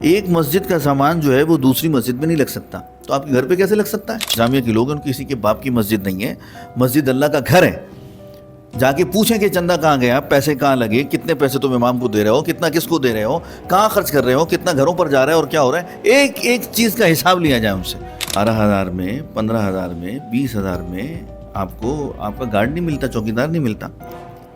ایک مسجد کا سامان جو ہے وہ دوسری مسجد میں نہیں لگ سکتا، تو آپ کے گھر پہ کیسے لگ سکتا ہے؟ جامعہ کے لوگ، ان کسی کے باپ کی مسجد نہیں ہے، مسجد اللہ کا گھر ہے. جا کے پوچھیں کہ چندہ کہاں گیا، پیسے کہاں لگے، کتنے پیسے تم امام کو دے رہے ہو، کتنا کس کو دے رہے ہو، کہاں خرچ کر رہے ہو، کتنا گھروں پر جا رہا ہے اور کیا ہو رہا ہے. ایک ایک چیز کا حساب لیا جائے ان سے. 12,000 میں، 15,000 میں، 20,000 میں آپ کو آپ کا گارڈ نہیں ملتا، چوکیدار نہیں ملتا.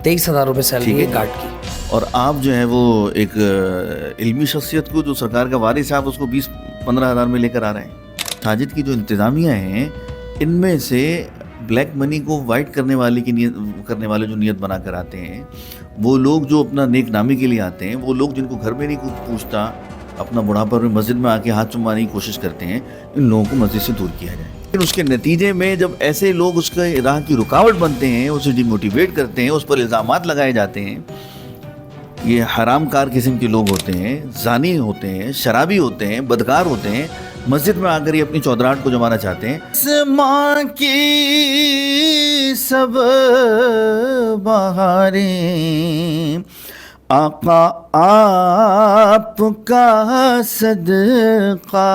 23,000 روپے سیلری ہے گارڈ کی. اور آپ جو ہے وہ ایک علمی شخصیت کو جو سرکار کا وارث ہے، آپ اس کو 20-15,000 میں لے کر آ رہے ہیں. مساجد کی جو انتظامیہ ہیں، ان میں سے بلیک منی کو وائٹ کرنے والے جو نیت بنا کر آتے ہیں، وہ لوگ جو اپنا نیک نامی کے لیے آتے ہیں، وہ لوگ جن کو گھر میں نہیں کوئی پوچھتا، اپنا بڑھاپا میں مسجد میں آ کے ہاتھ چمانے کی کوشش کرتے ہیں، ان لوگوں کو مسجد سے دور کیا جائے. لیکن اس کے نتیجے میں جب ایسے لوگ اس کے راہ کی رکاوٹ بنتے ہیں، اسے ڈی موٹیویٹ کرتے ہیں، اس پر الزامات لگائے جاتے ہیں. یہ حرام کار قسم کے لوگ ہوتے ہیں، زانی ہوتے ہیں، شرابی ہوتے ہیں، بدکار ہوتے ہیں، مسجد میں آ کر یہ اپنی چودراہٹ کو جمانا چاہتے ہیں. آسماں کی سب بہاریں آقا آپ کا صدقہ.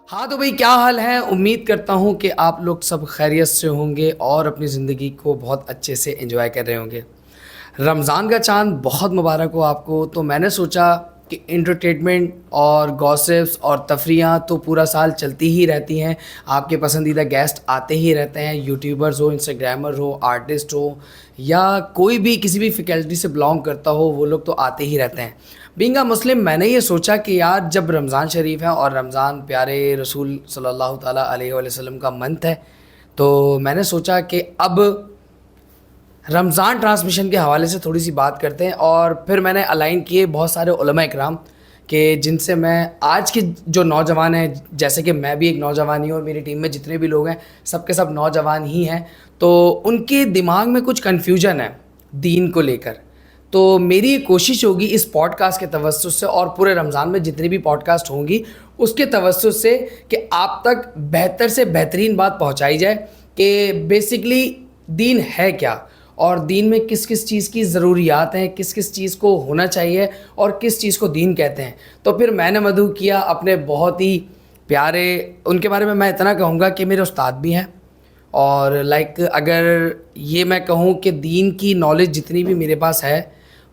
ہاں تو بھائی، کیا حال ہے؟ امید کرتا ہوں کہ آپ لوگ سب خیریت سے ہوں گے اور اپنی زندگی کو بہت اچھے سے انجوائے کر رہے ہوں گے. رمضان کا چاند بہت مبارک ہو آپ کو. تو میں نے سوچا کہ انٹرٹینمنٹ اور گاسپس اور تفریحاں تو پورا سال چلتی ہی رہتی ہیں. آپ کے پسندیدہ گیسٹ آتے ہی رہتے ہیں، یوٹیوبرز ہو، انسٹاگرامر ہو، آرٹسٹ ہو، یا کوئی بھی کسی بھی فیکلٹی سے بلانگ کرتا ہو، وہ لوگ تو آتے ہی رہتے ہیں. بینگ اے مسلم، میں نے یہ سوچا کہ یار جب رمضان شریف ہے اور رمضان پیارے رسول صلی اللہ تعالیٰ علیہ وسلم کا منتھ ہے، تو میں نے سوچا کہ اب رمضان ٹرانسمیشن کے حوالے سے تھوڑی سی بات کرتے ہیں. اور پھر میں نے الائن کیے بہت سارے علماء اکرام کہ جن سے میں آج کے جو نوجوان ہیں، جیسے کہ میں بھی ایک نوجوان ہی ہوں اور میری ٹیم میں جتنے بھی لوگ ہیں سب کے سب نوجوان ہی ہیں، تو ان کے دماغ میں کچھ کنفیوژن ہے دین کو لے کر. تو میری کوشش ہوگی اس پوڈ کاسٹ کے توسط سے اور پورے رمضان میں جتنی بھی پوڈ کاسٹ ہوں گی اس کے توسط سے کہ آپ تک بہتر سے بہترین بات پہنچائی جائے کہ بیسکلی دین ہے کیا، اور دین میں کس کس چیز کی ضروریات ہیں، کس کس چیز کو ہونا چاہیے اور کس چیز کو دین کہتے ہیں. تو پھر میں نے مدعو کیا اپنے بہت ہی پیارے، ان کے بارے میں اتنا کہوں گا کہ میرے استاد بھی ہیں، اور اگر یہ میں کہوں کہ دین کی نالج جتنی بھی میرے پاس ہے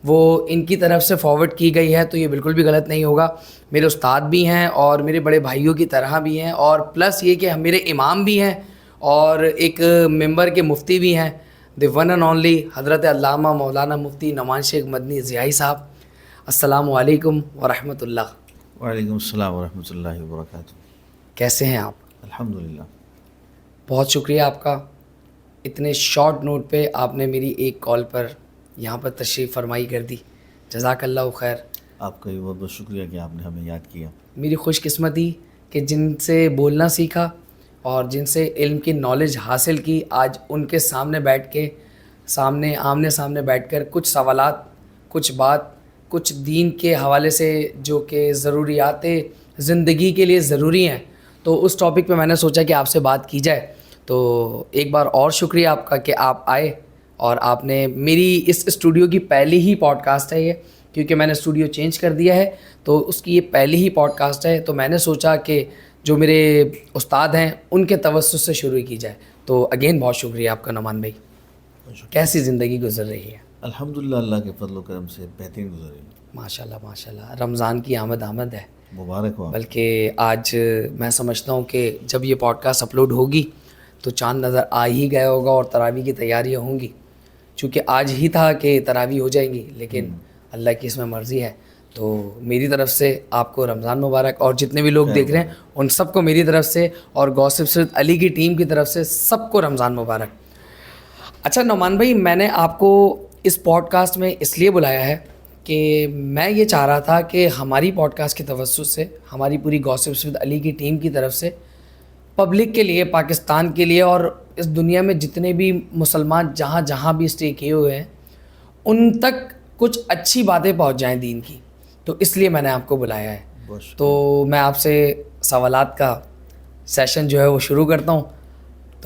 وہ ان کی طرف سے فارورڈ کی گئی ہے تو یہ بالکل بھی غلط نہیں ہوگا. میرے استاد بھی ہیں اور میرے بڑے بھائیوں کی طرح بھی ہیں، اور پلس یہ کہ میرے امام بھی ہیں اور ایک ممبر کے مفتی بھی ہیں، دی ون اینڈ اونلی حضرت علامہ مولانا مفتی نعمان شیخ مدنی ضیائی صاحب. السلام علیکم ورحمۃ اللہ. وعلیکم السلام ورحمۃ اللہ وبرکاتہ. کیسے ہیں آپ؟ الحمدللہ. بہت شکریہ آپ کا، اتنے شارٹ نوٹ پہ آپ نے میری ایک کال پر یہاں پر تشریف فرمائی کر دی. جزاک اللہ خیر. آپ کا بھی بہت بہت شکریہ کہ آپ نے ہمیں یاد کیا. میری خوش قسمتی کہ جن سے بولنا سیکھا اور جن سے علم کی نالج حاصل کی، آج ان کے سامنے بیٹھ کے آمنے سامنے بیٹھ کر کچھ سوالات، کچھ بات، کچھ دین کے حوالے سے جو کہ ضروریات زندگی کے لیے ضروری ہیں، تو اس ٹاپک پہ میں نے سوچا کہ آپ سے بات کی جائے. تو ایک بار اور شکریہ آپ کا کہ آپ آئے، اور آپ نے میری اس اسٹوڈیو کی پہلی ہی پوڈ کاسٹ ہے یہ، کیونکہ میں نے اسٹوڈیو چینج کر دیا ہے تو اس کی یہ پہلی ہی پوڈ کاسٹ ہے. تو میں نے سوچا کہ جو میرے استاد ہیں ان کے توسط سے شروع کی جائے. تو اگین بہت شکریہ آپ کا نعمان بھائی. کیسی زندگی گزر رہی ہے؟ الحمدللہ، اللہ کے فضل و کرم سے بہترین گزر رہی ہے. ماشاء اللہ ماشاء اللہ. رمضان کی آمد ہے، مبارک ہو. بلکہ آج میں سمجھتا ہوں کہ جب یہ پوڈ کاسٹ اپلوڈ ہوگی تو چاند نظر آ ہی گیا ہوگا اور تراویح کی تیاریاں ہوں گی، چونکہ آج ہی تھا کہ تراویح ہو جائیں گی، لیکن اللہ کی اس میں مرضی ہے. تو میری طرف سے آپ کو رمضان مبارک، اور جتنے بھی لوگ دیکھ رہے ہیں ان سب کو میری طرف سے اور گوسپ سرد علی کی ٹیم کی طرف سے سب کو رمضان مبارک. اچھا نعمان بھائی، میں نے آپ کو اس پوڈ کاسٹ میں اس لیے بلایا ہے کہ میں یہ چاہ رہا تھا کہ ہماری پوڈ کاسٹ کے توسط سے، ہماری پوری گوسپ سرد علی کی ٹیم کی طرف سے پبلک کے لیے، پاکستان کے لیے اور اس دنیا میں جتنے بھی مسلمان جہاں بھی اسٹے کیے ہوئے ہیں ان تک کچھ اچھی باتیں پہنچ جائیں دین کی. تو اس لیے میں نے آپ کو بلایا ہے. تو میں آپ سے سوالات کا سیشن جو ہے وہ شروع کرتا ہوں.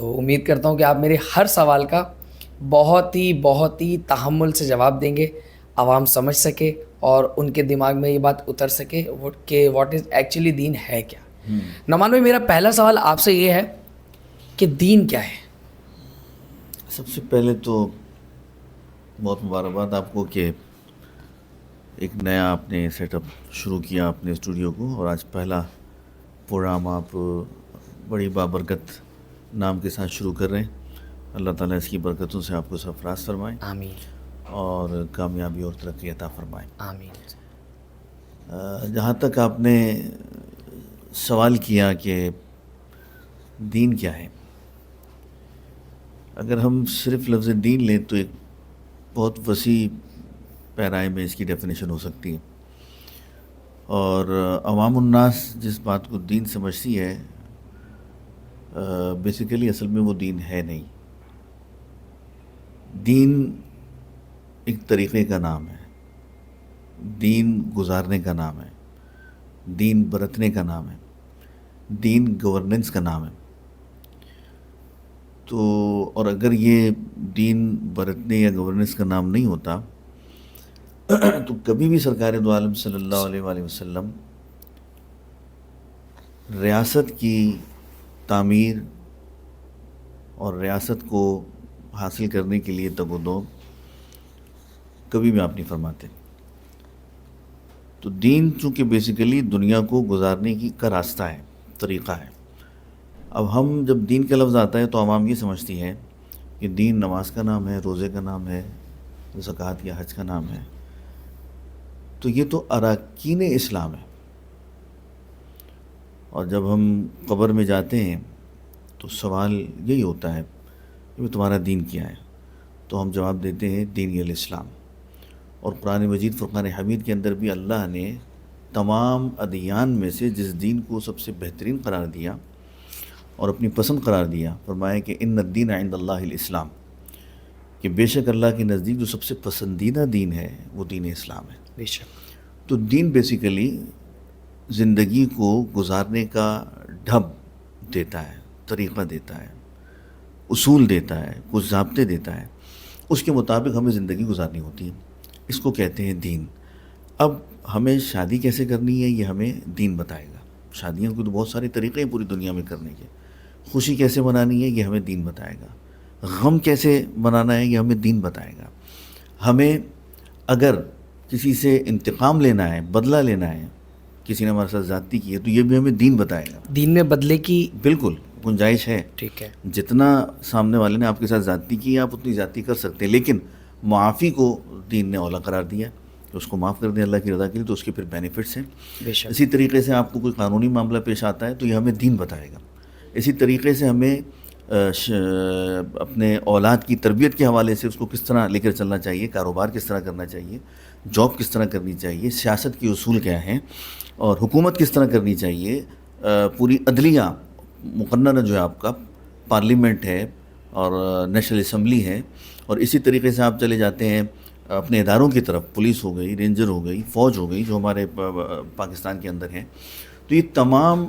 تو امید کرتا ہوں کہ آپ میرے ہر سوال کا بہت ہی تحمل سے جواب دیں گے, عوام سمجھ سکے اور ان کے دماغ میں یہ بات اتر سکے کہ واٹ از ایکچولی دین ہے کیا. نعمان بھائی, میرا پہلا سوال آپ سے یہ ہے کہ دین کیا ہے؟ سب سے پہلے تو بہت مبارکباد آپ کو کہ ایک نیا آپ نے سیٹ اپ شروع کیا اپنے اسٹوڈیو کو, اور آج پہلا پروگرام آپ بڑی بابرکت نام کے ساتھ شروع کر رہے ہیں. اللہ تعالیٰ اس کی برکتوں سے آپ کو سرفراز فرمائے, آمین اور کامیابی اور ترقی عطا فرمائے. آمین. جہاں تک آپ نے سوال کیا کہ دین کیا ہے, اگر ہم صرف لفظ دین لیں تو ایک بہت وسیع پیرائے میں اس کی ڈیفینیشن ہو سکتی ہے, اور عوام الناس جس بات کو دین سمجھتی ہے بیسیکلی اصل میں وہ دین ہے نہیں. دین ایک طریقے کا نام ہے, دین گزارنے کا نام ہے, دین برتنے کا نام ہے, دین گورننس کا نام ہے. تو اور اگر یہ دین برتنے یا گورننس کا نام نہیں ہوتا تو کبھی بھی سرکار دو عالم صلی اللہ علیہ وآلہ وسلم ریاست کی تعمیر اور ریاست کو حاصل کرنے کے لیے تگ و دو کبھی بھی آپ نہیں فرماتے. تو دین چونکہ بیسیکلی دنیا کو گزارنے کا راستہ ہے, طریقہ ہے. اب ہم جب دین کا لفظ آتا ہے تو عوام یہ سمجھتی ہے کہ دین نماز کا نام ہے, روزے کا نام ہے, زکوٰۃ یا حج کا نام ہے. تو یہ تو اراکین اسلام ہے. اور جب ہم قبر میں جاتے ہیں تو سوال یہی ہوتا ہے کہ تمہارا دین کیا ہے, تو ہم جواب دیتے ہیں دین الاسلام. اور قرآن مجید فرقان حمید کے اندر بھی اللہ نے تمام ادیان میں سے جس دین کو سب سے بہترین قرار دیا اور اپنی پسند قرار دیا, فرمایا کہ ان الدین عند اللہ الاسلام, کہ بے شک اللہ کے نزدیک جو سب سے پسندیدہ دین ہے وہ دین اسلام ہے. بے شک. تو دین بیسیکلی زندگی کو گزارنے کا ڈھب دیتا ہے, طریقہ دیتا ہے, اصول دیتا ہے, کچھ ضابطے دیتا ہے, اس کے مطابق ہمیں زندگی گزارنی ہوتی ہے. اس کو کہتے ہیں دین. اب ہمیں شادی کیسے کرنی ہے یہ ہمیں دین بتائے گا. شادیوں کے تو بہت سارے طریقے ہیں پوری دنیا میں کرنے کے. خوشی کیسے منانی ہے یہ ہمیں دین بتائے گا. غم کیسے منانا ہے یہ ہمیں دین بتائے گا. ہمیں اگر کسی سے انتقام لینا ہے, بدلہ لینا ہے, کسی نے ہمارے ساتھ زیادتی کی ہے, تو یہ بھی ہمیں دین بتائے گا. دین میں بدلے کی بالکل گنجائش ہے. ٹھیک ہے. جتنا سامنے والے نے آپ کے ساتھ زیادتی کی ہے آپ اتنی زیادتی کر سکتے ہیں, لیکن معافی کو دین نے اولا قرار دیا کہ اس کو معاف کر دیں اللہ کی رضا کے لیے, تو اس کے پھر بینیفٹس ہیں. بے شک. اسی طریقے سے آپ کو کوئی قانونی معاملہ پیش آتا ہے تو یہ ہمیں دین بتائے گا. اسی طریقے سے ہمیں اپنے اولاد کی تربیت کے حوالے سے اس کو کس طرح لے کر چلنا چاہیے, کاروبار کس طرح کرنا چاہیے, جاب کس طرح کرنی چاہیے, سیاست کے اصول کیا ہیں, اور حکومت کس طرح کرنی چاہیے, پوری عدلیہ مقننہ جو ہے آپ کا پارلیمنٹ ہے اور نیشنل اسمبلی ہے. اور اسی طریقے سے آپ چلے جاتے ہیں اپنے اداروں کی طرف, پولیس ہو گئی, رینجر ہو گئی, فوج ہو گئی جو ہمارے پاکستان کے اندر ہیں. تو یہ تمام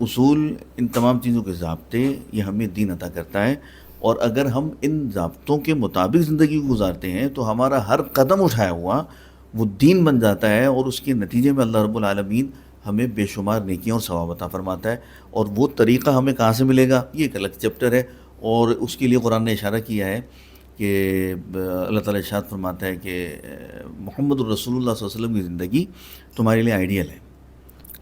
اصول, ان تمام چیزوں کے ضابطے یہ ہمیں دین عطا کرتا ہے. اور اگر ہم ان ضابطوں کے مطابق زندگی کو گزارتے ہیں تو ہمارا ہر قدم اٹھایا ہوا وہ دین بن جاتا ہے, اور اس کے نتیجے میں اللہ رب العالمین ہمیں بے شمار نیکیاں اور ثواب عطا فرماتا ہے. اور وہ طریقہ ہمیں کہاں سے ملے گا یہ ایک الگ چیپٹر ہے, اور اس کے لیے قرآن نے اشارہ کیا ہے کہ اللہ تعالیٰ ارشاد فرماتا ہے کہ محمد الرسول اللہ صلی اللہ علیہ وسلم کی زندگی تمہارے لیے آئیڈیل ہے.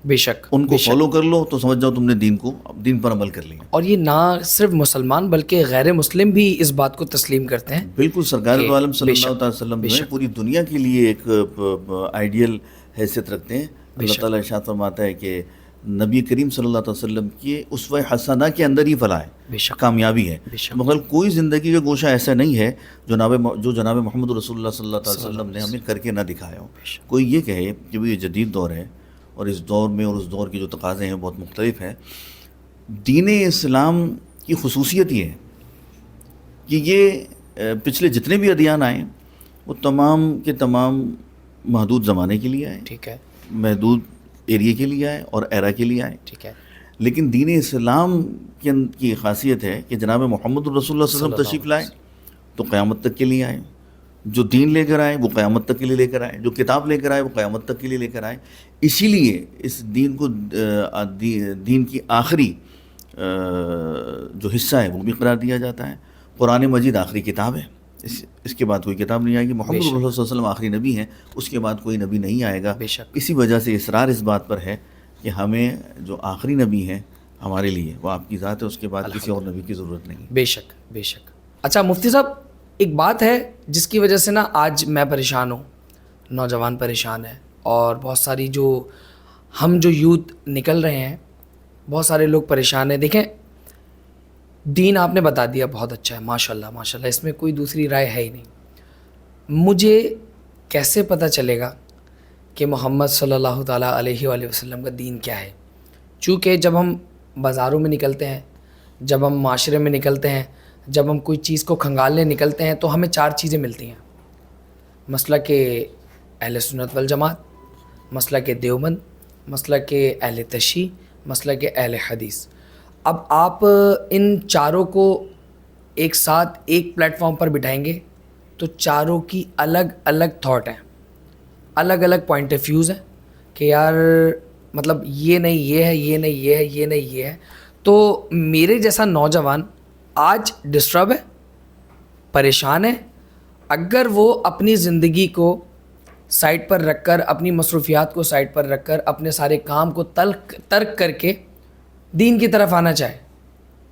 بے شک. ان کو فالو کر لو تو سمجھ جاؤ تم نے دین پر عمل کر لیا. اور یہ نہ صرف مسلمان بلکہ غیر مسلم بھی اس بات کو تسلیم کرتے ہیں. بالکل. سرکار دو عالم صلی اللہ علیہ وسلم جو ہے پوری دنیا کے لیے ایک آئیڈیل حیثیت رکھتے ہیں. اللہ تعالیٰ ارشاد فرماتا ہے کہ نبی کریم صلی اللہ علیہ وسلم کی اسوہ حسنہ کے اندر ہی فلاح ہے, کامیابی ہے. مگر کوئی زندگی کا گوشہ ایسا نہیں ہے جو جناب محمد رسول اللہ صلی اللہ علیہ وسلم نے ہمیں کر کے نہ دکھایا ہو. کوئی یہ کہے کہ یہ جدید دور ہے اور اس دور میں اور اس دور کے جو تقاضے ہیں بہت مختلف ہیں. دین اسلام کی خصوصیت یہ ہے کہ یہ پچھلے جتنے بھی ادیان آئے وہ تمام کے تمام محدود زمانے کے لیے آئے. ٹھیک ہے. محدود ایریے کے لیے آئے اور ایرا کے لیے آئے. ٹھیک ہے. لیکن دین اسلام کی خاصیت ہے کہ جناب محمد الرسول اللہ صلی اللہ علیہ وسلم تشریف لائے تو قیامت تک کے لیے آئے، جو دین لے کر آئے وہ قیامت تک کے لیے لے کر آئے، جو کتاب لے کر آئے وہ قیامت تک کے لیے لے کر آئے. اسی لیے اس دین کو دین کی آخری جو حصہ ہے وہ بھی قرار دیا جاتا ہے. قرآن مجید آخری کتاب ہے، اس کے بعد کوئی کتاب نہیں آئے گی. محمد صلی اللہ علیہ وسلم آخری نبی ہیں، اس کے بعد کوئی نبی نہیں آئے گا. اسی وجہ سے اصرار اس بات پر ہے کہ ہمیں جو آخری نبی ہے ہمارے لیے وہ آپ کی ذات ہے، اس کے بعد کسی اور نبی کی ضرورت نہیں. بے شک بے شک. اچھا مفتی صاحب، ایک بات ہے جس کی وجہ سے نا آج میں پریشان ہوں، نوجوان پریشان ہے، اور بہت ساری ہم جو یوتھ نکل رہے ہیں، بہت سارے لوگ پریشان ہیں. دیکھیں دین آپ نے بتا دیا، بہت اچھا ہے، ماشاء اللہ ماشاء اللہ، اس میں کوئی دوسری رائے ہے ہی نہیں. مجھے کیسے پتہ چلے گا کہ محمد صلی اللہ تعالیٰ علیہ وآلہ وسلم کا دین کیا ہے؟ چونکہ جب ہم بازاروں میں نکلتے ہیں، جب ہم معاشرے میں نکلتے ہیں، جب ہم کوئی چیز کو کھنگالنے نکلتے ہیں تو ہمیں 4 چیزیں ملتی ہیں: مسلک اہل سنت والجماعت، مسلک دیوبند، مسلک اہل تشیع، مسلک اہل حدیث. اب آپ ان چاروں کو ایک ساتھ ایک پلیٹ فارم پر بٹھائیں گے تو چاروں کی الگ الگ تھاٹ ہیں، الگ الگ پوائنٹ آف ویوز ہیں کہ یار مطلب یہ نہیں یہ ہے، یہ نہیں یہ ہے، یہ نہیں یہ ہے. تو میرے جیسا نوجوان آج ڈسٹرب ہے، پریشان ہے. اگر وہ اپنی زندگی کو سائٹ پر رکھ کر، اپنی مصروفیات کو سائٹ پر رکھ کر، اپنے سارے کام کو ترک کر کے دین کی طرف آنا چاہے،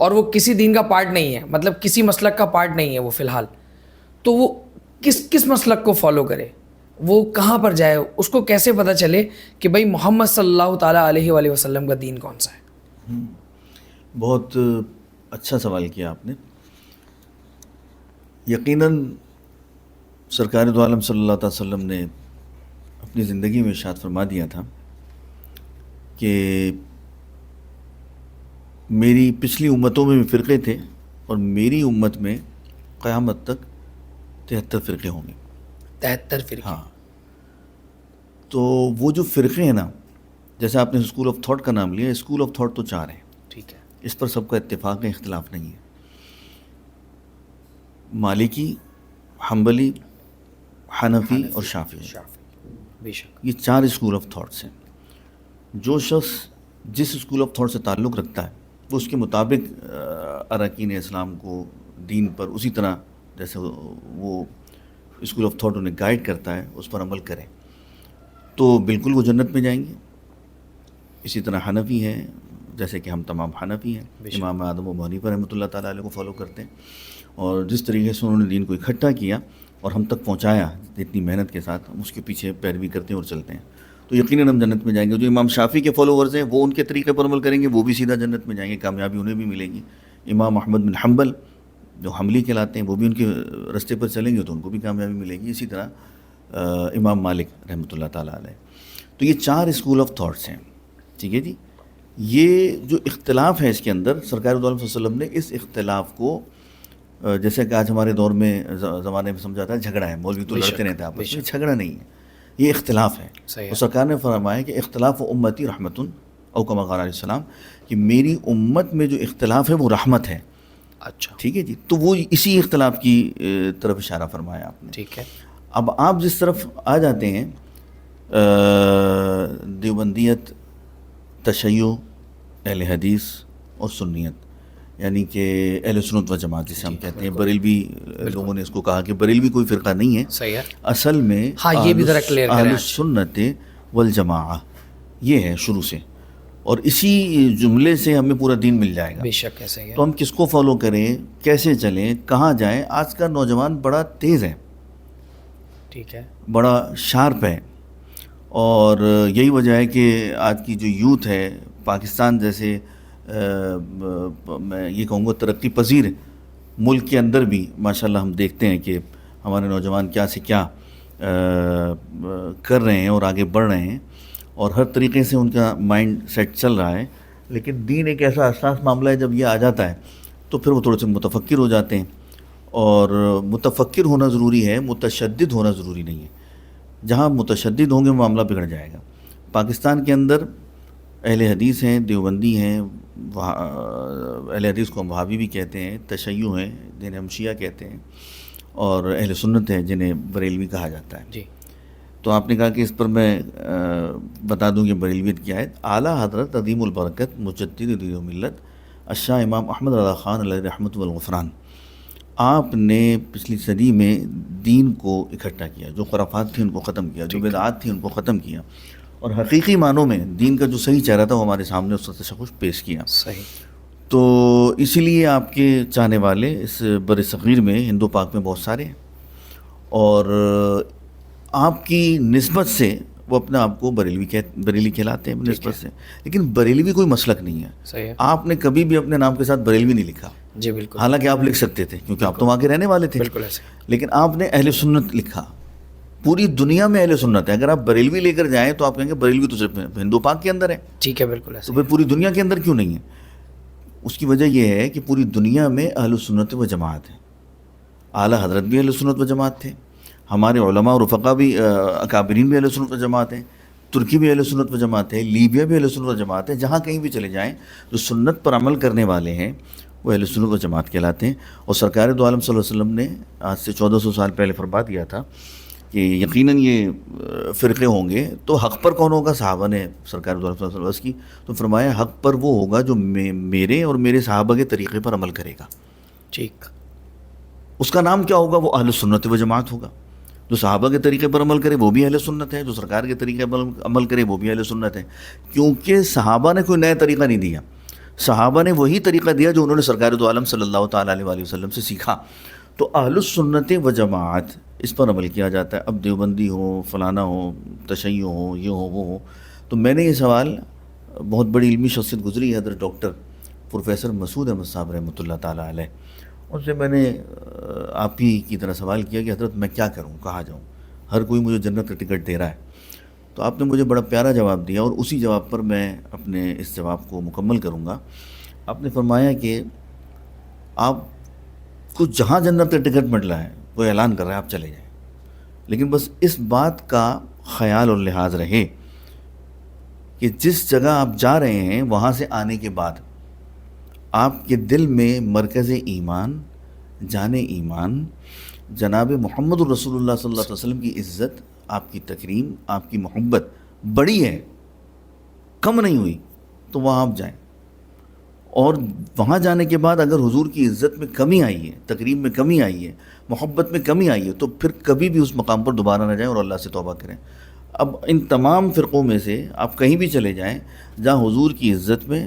اور وہ کسی دین کا پارٹ نہیں ہے، مطلب کسی مسلک کا پارٹ نہیں ہے وہ فی الحال، تو وہ کس مسلک کو فالو کرے؟ وہ کہاں پر جائے؟ اس کو کیسے پتہ چلے کہ بھائی محمد صلی اللہ تعالیٰ علیہ وآلہ وسلم کا دین کون سا ہے؟ بہت اچھا سوال کیا آپ نے. یقیناً سرکار دو عالم صلی اللہ تعالی وسلم نے اپنی زندگی میں ارشاد فرما دیا تھا کہ میری پچھلی امتوں میں بھی فرقے تھے اور میری امت میں قیامت تک 73 فرقے ہوں گے. 73 فرقے؟ ہاں. تو وہ جو فرقے ہیں نا، جیسے آپ نے اسکول آف تھاٹ کا نام لیا، اسکول آف تھاٹ تو 4 ہیں. ٹھیک ہے. اس پر سب کا اتفاق ہے، اختلاف نہیں ہے. مالکی، حنبلی، حنفی اور شافعی. بے شک. یہ 4 اسکول آف تھاٹس ہیں. جو شخص جس اسکول آف تھاٹ سے تعلق رکھتا ہے وہ اس کے مطابق اراکین اسلام کو دین پر اسی طرح جیسے وہ اسکول آف تھاٹ انہیں گائیڈ کرتا ہے اس پر عمل کریں تو بالکل وہ جنت میں جائیں گے. اسی طرح حنفی ہیں، جیسے کہ ہم تمام حنفی ہیں، امام اعظم ابو حنیفہ رحمۃ اللہ تعالیٰ علیہ کو فالو کرتے ہیں، اور جس طریقے سے انہوں نے دین کو اکٹھا کیا اور ہم تک پہنچایا اتنی محنت کے ساتھ، ہم اس کے پیچھے پیروی کرتے ہیں اور چلتے ہیں تو یقیناً ہم جنت میں جائیں گے. جو امام شافعی کے فالوورز ہیں وہ ان کے طریقے پر عمل کریں گے، وہ بھی سیدھا جنت میں جائیں گے، کامیابی انہیں بھی ملے گی. امام احمد بن حنبل جو حنبلی کہلاتے ہیں وہ بھی ان کے رستے پر چلیں گے تو ان کو بھی کامیابی ملے گی. اسی طرح امام مالک رحمۃ اللہ تعالیٰ علیہ. تو یہ 4 اسکول آف تھاٹس ہیں. ٹھیک ہے جی. یہ جو اختلاف ہے اس کے اندر، سرکار دو عالم صلی اللہ علیہ وسلم نے اس اختلاف کو، جیسے کہ آج ہمارے دور میں زمانے میں سمجھا تھا جھگڑا ہے، مولوی تو لڑتے رہتے ہیں آپس میں، جھگڑا نہیں ہے، یہ اختلاف ہے. تو سرکار نے فرمایا کہ اختلاف امتی رحمت او کما قال علیہ السلام، کہ میری امت میں جو اختلاف ہے وہ رحمت ہے. اچھا ٹھیک ہے جی. تو وہ اسی اختلاف کی طرف اشارہ فرمایا آپ نے. ٹھیک ہے. اب آپ جس طرف آ جاتے ہیں، دیوبندیت، تشیع، اہل حدیث اور سنیت، یعنی کہ اہل سنت و جماعت جسے ہم کہتے ہیں. بریلوی لوگوں نے اس کو کہا کہ بریلوی کوئی فرقہ نہیں ہے. صحیح ہے. اصل میں ہاں یہ بھی ذرا کلیئر کریں. اہل سنت والجماعہ یہ ہے شروع سے، اور اسی جملے سے ہمیں پورا دین مل جائے گا. بے شک ہے. صحیح ہے. تو ہم کس کو فالو کریں، کیسے چلیں، کہاں جائیں؟ آج کا نوجوان بڑا تیز ہے، ٹھیک ہے، بڑا شارپ ہے، اور یہی وجہ ہے کہ آج کی جو یوتھ ہے پاکستان جیسے میں یہ کہوں گا ترقی پذیر ملک کے اندر بھی ماشاءاللہ ہم دیکھتے ہیں کہ ہمارے نوجوان کیا سے کیا کر رہے ہیں اور آگے بڑھ رہے ہیں، اور ہر طریقے سے ان کا مائنڈ سیٹ چل رہا ہے. لیکن دین ایک ایسا حساس معاملہ ہے، جب یہ آ جاتا ہے تو پھر وہ تھوڑے سے متفکر ہو جاتے ہیں، اور متفکر ہونا ضروری ہے، متشدد ہونا ضروری نہیں ہے. جہاں متشدد ہوں گے معاملہ بگڑ جائے گا. پاکستان کے اندر اہل حدیث ہیں، دیوبندی ہیں، اہل حدیث کو ہم وہابی بھی کہتے ہیں، تشیع ہیں جنہیں ہم شیعہ کہتے ہیں، اور اہل سنت ہیں جنہیں بریلوی کہا جاتا ہے. جی تو آپ نے کہا کہ اس پر میں بتا دوں کہ بریلویت کیا ہے. اعلیٰ حضرت عظیم البرکت مجدد دین و ملت الشاہ امام احمد رضا خان علیہ رحمۃ والغفران، آپ نے پچھلی صدی میں دین کو اکٹھا کیا، جو خرافات تھیں ان کو ختم کیا، جو بدعات تھیں ان کو ختم کیا، اور حقیقی معنوں میں دین کا جو صحیح چہرہ تھا وہ ہمارے سامنے اس کا تشخص پیش کیا. صحیح. تو اسی لیے آپ کے چاہنے والے اس بر صغیر میں ہندو پاک میں بہت سارے ہیں، اور آپ کی نسبت سے وہ اپنے آپ کو بریلی کہلاتے ہیں نسبت سے، لیکن بریلوی کوئی مسلک نہیں ہے. صحیح ہے. آپ نے کبھی بھی اپنے نام کے ساتھ بریلوی نہیں لکھا. جی بالکل. حالانکہ آپ لکھ سکتے تھے کیونکہ آپ تو وہاں کے رہنے والے تھے. بالکل ایسے. لیکن آپ نے اہل سنت لکھا. پوری دنیا میں اہل سنت ہے. اگر آپ بریلوی لے کر جائیں تو آپ کہیں گے بریلوی تو صرف ہندو پاک کے اندر ہے. ٹھیک ہے بالکل ایسے. تو پھر پوری دنیا کے اندر کیوں نہیں ہے؟ اس کی وجہ یہ ہے کہ پوری دنیا میں اہل سنت و جماعت ہے. اعلیٰ حضرت بھی اہل سنت و جماعت تھے، ہمارے علماء اور رفقا بھی اکابرین بھی اہل سنت و جماعت ہیں، ترکی بھی اہل سنت و جماعت ہے، لیبیا بھی اہل سنت و جماعت ہے. جہاں کہیں بھی چلے جائیں جو سنت پر عمل کرنے والے ہیں وہ اہل سنت و جماعت کہلاتے ہیں. اور سرکار دو عالم صلی اللہ علیہ وسلم نے آج سے 1400 سال پہلے فرما دیا تھا کہ یقیناً یہ فرقے ہوں گے. تو حق پر کون ہوگا؟ صحابہ نے سرکار دو عالم صلی اللہ علیہ وسلم کی. تو فرمایا حق پر وہ ہوگا جو میرے اور میرے صحابہ کے طریقے پر عمل کرے گا. ٹھیک. اس کا نام کیا ہوگا؟ وہ اہل سنت و جماعت ہوگا. جو صحابہ کے طریقے پر عمل کرے وہ بھی اہل سنت ہے، جو سرکار کے طریقے پر عمل کرے وہ بھی اہل سنت ہے. کیونکہ صحابہ نے کوئی نیا طریقہ نہیں دیا، صحابہ نے وہی طریقہ دیا جو انہوں نے سرکار دو عالم صلی اللہ تعالیٰ علیہ وسلم سے سیکھا. تو اہل السنت و جماعت اس پر عمل کیا جاتا ہے. اب دیوبندی ہو، فلانا ہو، تشیع ہو، یہ ہو وہ ہو. تو میں نے یہ سوال بہت بڑی علمی شخصیت گزری ہے حضرت ڈاکٹر پروفیسر مسعود احمد صاحب رحمۃ اللہ تعالیٰ علیہ، ان سے میں نے آپ ہی کی طرح سوال کیا کہ حضرت میں کیا کروں، کہاں جاؤں، ہر کوئی مجھے جنت کا ٹکٹ دے رہا ہے. تو آپ نے مجھے بڑا پیارا جواب دیا، اور اسی جواب پر میں اپنے اس جواب کو مکمل کروں گا. آپ نے فرمایا کہ آپ کو جہاں جنت کا ٹکٹ مل رہا ہے وہ اعلان کر رہا ہے آپ چلے جائیں، لیکن بس اس بات کا خیال اور لحاظ رہے کہ جس جگہ آپ جا رہے ہیں وہاں سے آنے کے بعد آپ کے دل میں مرکز ایمان، جان ایمان، جناب محمد الرسول اللہ صلی اللہ علیہ وسلم کی عزت، آپ کی تکریم، آپ کی محبت بڑی ہے، کم نہیں ہوئی. تو وہاں آپ جائیں. اور وہاں جانے کے بعد اگر حضور کی عزت میں کمی آئی ہے، تکریم میں کمی آئی ہے، محبت میں کمی آئی ہے، تو پھر کبھی بھی اس مقام پر دوبارہ نہ جائیں اور اللہ سے توبہ کریں. اب ان تمام فرقوں میں سے آپ کہیں بھی چلے جائیں جہاں حضور کی عزت میں،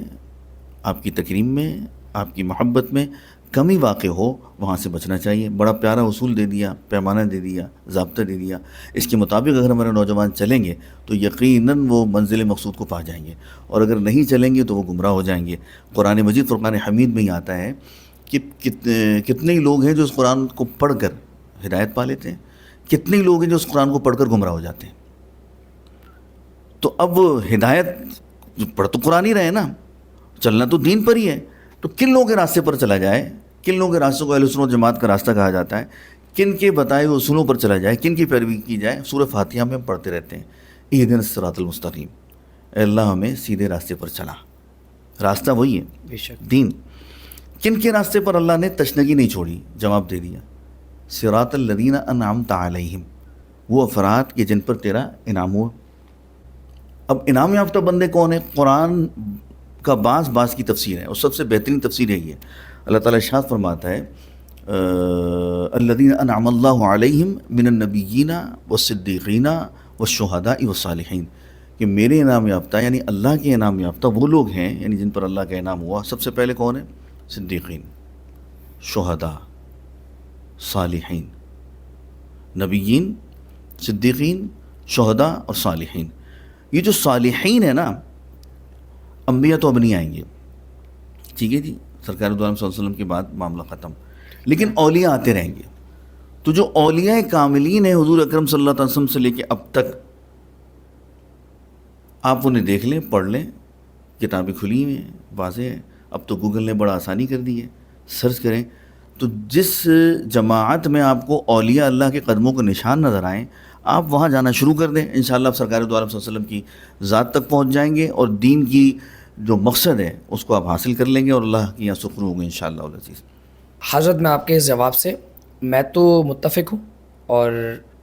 آپ کی تکریم میں، آپ کی محبت میں کمی واقع ہو، وہاں سے بچنا چاہیے. بڑا پیارا اصول دے دیا، پیمانہ دے دیا، ضابطہ دے دیا. اس کے مطابق اگر ہمارے نوجوان چلیں گے تو یقیناً وہ منزل مقصود کو پا جائیں گے، اور اگر نہیں چلیں گے تو وہ گمراہ ہو جائیں گے. قرآن مجید فرقان حمید میں ہی آتا ہے کہ کتنے ہی لوگ ہیں جو اس قرآن کو پڑھ کر ہدایت پا لیتے ہیں، کتنے ہی لوگ ہیں جو اس قرآن کو پڑھ کر گمراہ ہو جاتے ہیں. تو اب ہدایت پڑھ تو قرآن ہی رہے نا، چلنا تو دین پر ہی ہے. تو کن لوگوں کے راستے پر چلا جائے، کن لوگوں کے راستے کو اہل سنت جماعت کا راستہ کہا جاتا ہے، کن کے بتائے ہوئے اصولوں پر چلا جائے، کن کی پیروی کی جائے. سورہ فاتحہ میں ہم پڑھتے رہتے ہیں اہدنا الصراط المستقیم، اے اللہ ہمیں سیدھے راستے پر چلا. راستہ وہی ہے، بے شک. دین. کن کے راستے پر اللہ نے تشنگی نہیں چھوڑی، جواب دے دیا صراط الذین انعمت علیہم، وہ افراد کے جن پر تیرا انعام ہوا. اب انعام یافتہ بندے کون ہیں؟ قرآن کا بعض کی تفسیر ہے، اور سب سے بہترین تفسیر یہی ہے. اللہ تعالیٰ ارشاد فرماتا ہے الذین انعم اللہ علیہم من النبیین والصدیقین والشہداء والصالحین، کہ میرے انعام یافتہ یعنی اللہ کے انعام یافتہ وہ لوگ ہیں، یعنی جن پر اللہ کا انعام ہوا. سب سے پہلے کون ہے؟ صدیقین، شہداء، صالحین. نبیین، صدیقین، شہداء اور صالحین. یہ جو صالحین ہے نا، انبیاء تو اب نہیں آئیں گے، ٹھیک ہے جی، سرکار دو عالم صلی اللہ علیہ وسلم کے بعد معاملہ ختم، لیکن اولیاء آتے رہیں گے. تو جو اولیاء کاملین ہیں حضور اکرم صلی اللہ علیہ وسلم سے لے کے اب تک، آپ انہیں دیکھ لیں، پڑھ لیں، کتابیں کھلی ہوئی ہیں، واضح ہے. اب تو گوگل نے بڑا آسانی کر دی ہے، سرچ کریں تو جس جماعت میں آپ کو اولیاء اللہ کے قدموں کے نشان نظر آئیں، آپ وہاں جانا شروع کر دیں، انشاءاللہ آپ سرکار دو عالم صلی اللہ علیہ وسلم کی ذات تک پہنچ جائیں گے اور دین کی جو مقصد ہے اس کو آپ حاصل کر لیں گے اور اللہ کی یہاں سخن ہوں گے انشاءاللہ العزیز۔ حضرت میں آپ کے اس جواب سے میں تو متفق ہوں، اور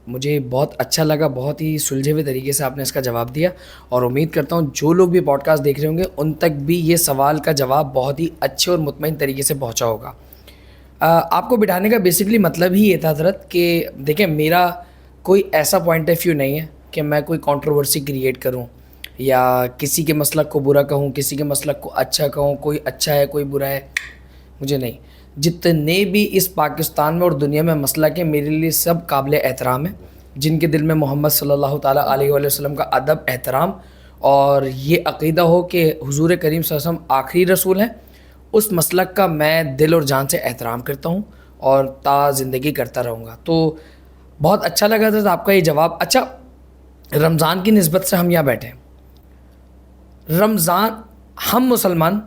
مجھے بہت اچھا لگا، بہت ہی سلجھے ہوئے طریقے سے آپ نے اس کا جواب دیا، اور امید کرتا ہوں جو لوگ بھی پوڈ کاسٹ دیکھ رہے ہوں گے ان تک بھی یہ سوال کا جواب بہت ہی اچھے اور مطمئن طریقے سے پہنچا ہوگا۔ آپ کو بٹھانے کا بیسکلی مطلب ہی یہ تھا حضرت کہ دیکھیں میرا کوئی ایسا پوائنٹ آف ویو نہیں ہے کہ میں کوئی کنٹروورسی کریٹ کروں یا کسی کے مسلک کو برا کہوں، کسی کے مسلک کو اچھا کہوں، کوئی اچھا ہے کوئی برا ہے، مجھے نہیں۔ جتنے بھی اس پاکستان میں اور دنیا میں مسلک ہیں میرے لیے سب قابل احترام ہیں، جن کے دل میں محمد صلی اللہ تعالیٰ علیہ وآلہ وسلم کا ادب، احترام اور یہ عقیدہ ہو کہ حضور کریم صلی اللہ علیہ وسلم آخری رسول ہیں، اس مسلک کا میں دل اور جان سے احترام کرتا ہوں اور تا زندگی کرتا رہوں گا۔ تو بہت اچھا لگا تھا آپ کا یہ جواب۔ اچھا، رمضان کی نسبت سے ہم یہاں بیٹھے ہیں، رمضان ہم مسلمان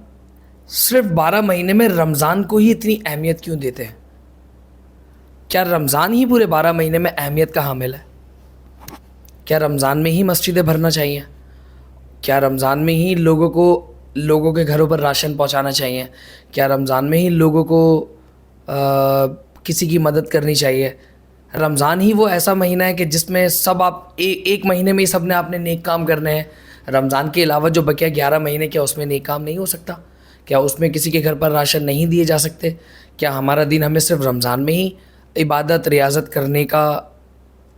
صرف 12 مہینے میں رمضان کو ہی اتنی اہمیت کیوں دیتے ہیں؟ کیا رمضان ہی پورے 12 مہینے میں اہمیت کا حامل ہے؟ کیا رمضان میں ہی مسجدیں بھرنا چاہیے؟ کیا رمضان میں ہی لوگوں کے گھروں پر راشن پہنچانا چاہیے؟ کیا رمضان میں ہی لوگوں کو کسی کی مدد کرنی چاہیے؟ رمضان ہی وہ ایسا مہینہ ہے کہ جس میں سب آپ ایک مہینے میں ہی سب نے آپ نے نیک کام کرنے ہیں، رمضان کے علاوہ جو بقیہ 11 مہینے کیا اس میں نیک کام نہیں ہو سکتا؟ کیا اس میں کسی کے گھر پر راشن نہیں دیے جا سکتے؟ کیا ہمارا دین ہمیں صرف رمضان میں ہی عبادت ریاضت کرنے کا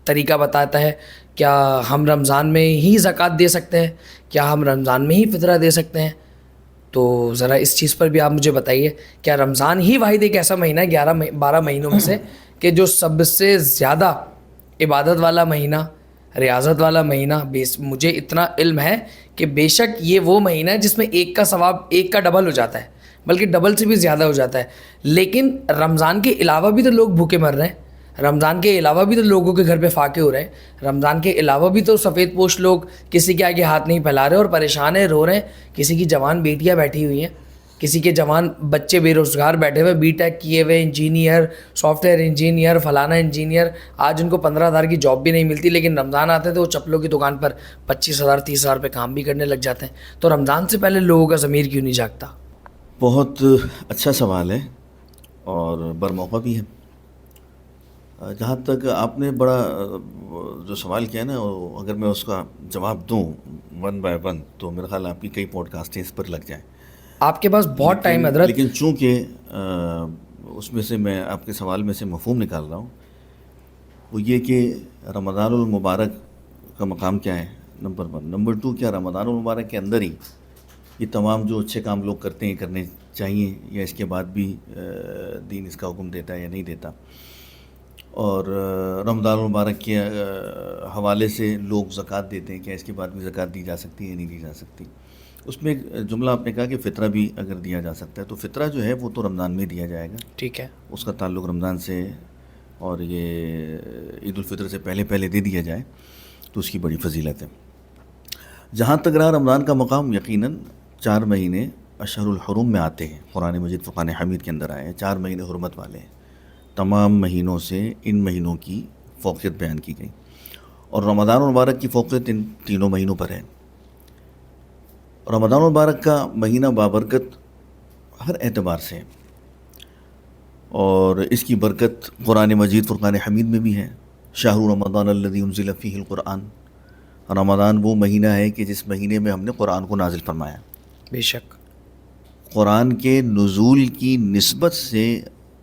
طریقہ بتاتا ہے؟ کیا ہم رمضان میں ہی زکوٰۃ دے سکتے ہیں؟ کیا ہم رمضان میں ہی فطرہ دے سکتے ہیں؟ تو ذرا اس چیز پر بھی آپ مجھے بتائیے، کیا رمضان ہی واحد ایک ایسا مہینہ ہے 12 مہینوں میں سے کہ جو سب سے زیادہ عبادت والا مہینہ، ریاضت والا مہینہ؟ مجھے اتنا علم ہے کہ بے شک یہ وہ مہینہ ہے جس میں ایک کا ثواب ایک کا ڈبل ہو جاتا ہے، بلکہ ڈبل سے بھی زیادہ ہو جاتا ہے، لیکن رمضان کے علاوہ بھی تو لوگ بھوکے مر رہے ہیں، رمضان کے علاوہ بھی تو لوگوں کے گھر پہ فاقے ہو رہے ہیں، رمضان کے علاوہ بھی تو سفید پوش لوگ کسی کے آگے ہاتھ نہیں پھیلا رہے اور پریشان ہیں، رو رہے ہیں، کسی کی جوان بیٹیاں بیٹھی ہوئی ہیں، کسی کے جوان بچے بے روزگار بیٹھے ہوئے، بی ٹیک کیے ہوئے انجینئر، سافٹ ویئر انجینئر، فلانا انجینئر، آج ان کو 15,000 کی جاب بھی نہیں ملتی، لیکن رمضان آتے تو وہ چپلوں کی دکان پر 25,000 30,000 پہ کام بھی کرنے لگ جاتے ہیں۔ تو رمضان سے پہلے لوگوں کا ضمیر کیوں نہیں جاگتا؟ بہت اچھا سوال ہے اور برموقع بھی ہے۔ جہاں تک آپ نے بڑا جو سوال کیا نا، اگر میں اس کا جواب دوں 1 by 1 تو میرا خیال آپ کی کئی پوڈ کاسٹیں اس پر لگ جائیں۔ آپ کے پاس بہت ٹائم حضرت، لیکن چونکہ اس میں سے میں آپ کے سوال میں سے مفہوم نکال رہا ہوں، وہ یہ کہ رمضان المبارک کا مقام کیا ہے، نمبر 1۔ نمبر 2، کیا رمضان المبارک کے اندر ہی یہ تمام جو اچھے کام لوگ کرتے ہیں کرنے چاہیے، یا اس کے بعد بھی دین اس کا حکم دیتا ہے یا نہیں دیتا؟ اور رمضان المبارک کے حوالے سے لوگ زکوٰۃ دیتے ہیں، کیا اس کے بعد بھی زکوٰۃ دی جا سکتی ہے یا نہیں دی جا سکتی؟ اس میں ایک جملہ آپ نے کہا کہ فطرہ بھی اگر دیا جا سکتا ہے، تو فطرہ جو ہے وہ تو رمضان میں دیا جائے گا، ٹھیک ہے، اس کا تعلق رمضان سے، اور یہ عید الفطر سے پہلے دے دیا جائے تو اس کی بڑی فضیلت ہے۔ جہاں تک رہا رمضان کا مقام، یقیناً 4 مہینے اشہر الحرم میں آتے ہیں، قرآن مجید فرقان حمید کے اندر آئے ہیں، 4 مہینے حرمت والے ہیں، تمام مہینوں سے ان مہینوں کی فوقیت بیان کی گئی، اور رمضان المبارک کی فوقیت ان تینوں مہینوں پر ہے۔ رمضان المبارک کا مہینہ بابرکت ہر اعتبار سے ہے، اور اس کی برکت قرآن مجید فرقان حمید میں بھی ہے۔ شہر رمضان الذی انزل فیہ القرآن، رمضان وہ مہینہ ہے کہ جس مہینے میں ہم نے قرآن کو نازل فرمایا۔ بے شک قرآن کے نزول کی نسبت سے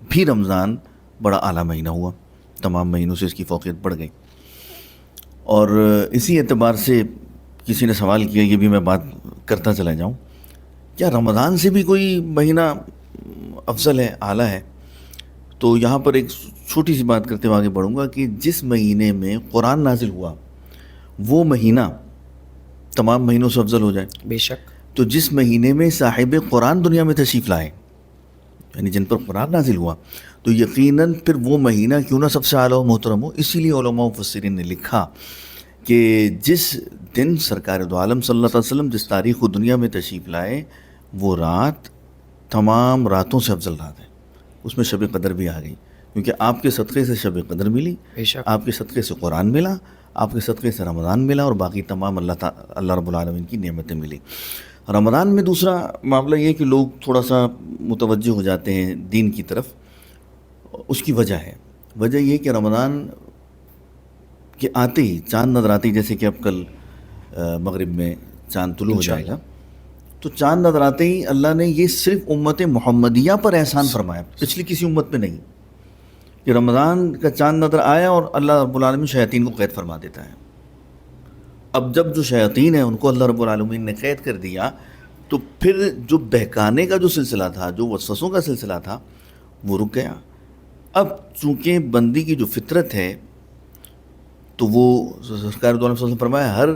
بھی رمضان بڑا اعلیٰ مہینہ ہوا، تمام مہینوں سے اس کی فوقیت بڑھ گئی۔ اور اسی اعتبار سے کسی نے سوال کیا، یہ بھی میں بات کرتا چلا جاؤں، کیا رمضان سے بھی کوئی مہینہ افضل ہے، اعلیٰ ہے؟ تو یہاں پر ایک چھوٹی سی بات کرتے ہوئے آگے بڑھوں گا کہ جس مہینے میں قرآن نازل ہوا وہ مہینہ تمام مہینوں سے افضل ہو جائے، بے شک، تو جس مہینے میں صاحب قرآن دنیا میں تشریف لائے، یعنی جن پر قرآن نازل ہوا، تو یقیناً پھر وہ مہینہ کیوں نہ سب سے اعلیٰ و محترم ہو۔ اسی لیے علماء و مفسرین نے لکھا کہ جس دن سرکار دو عالم صلی اللہ علیہ وسلم جس تاریخ و دنیا میں تشریف لائے، وہ رات تمام راتوں سے افضل رات ہے، اس میں شب قدر بھی آ گئی، کیونکہ آپ کے صدقے سے شب قدر ملی، بے شک، آپ کے صدقے سے قرآن ملا، آپ کے صدقے سے رمضان ملا، اور باقی تمام اللہ رب العالمین کی نعمتیں ملی۔ رمضان میں دوسرا معاملہ یہ کہ لوگ تھوڑا سا متوجہ ہو جاتے ہیں دین کی طرف، اس کی وجہ یہ کہ رمضان کے آتے ہی چاند نظر آتے ہی، جیسے کہ اب کل مغرب میں چاند طلوع ہو جائے گا، تو چاند نظر آتے ہی اللہ نے یہ صرف امت محمدیہ پر احسان فرمایا، پچھلی کسی امت پہ نہیں، کہ رمضان کا چاند نظر آیا اور اللہ رب العالمین شیاطین کو قید فرما دیتا ہے۔ اب جب جو شیاطین ہیں ان کو اللہ رب العالمین نے قید کر دیا، تو پھر جو بہکانے کا جو سلسلہ تھا، جو وسوسوں کا سلسلہ تھا، وہ رک گیا۔ اب چونکہ بندی کی جو فطرت ہے، تو وہ سرکار دو عالم صلی اللہ علیہ وسلم نے فرمایا ہر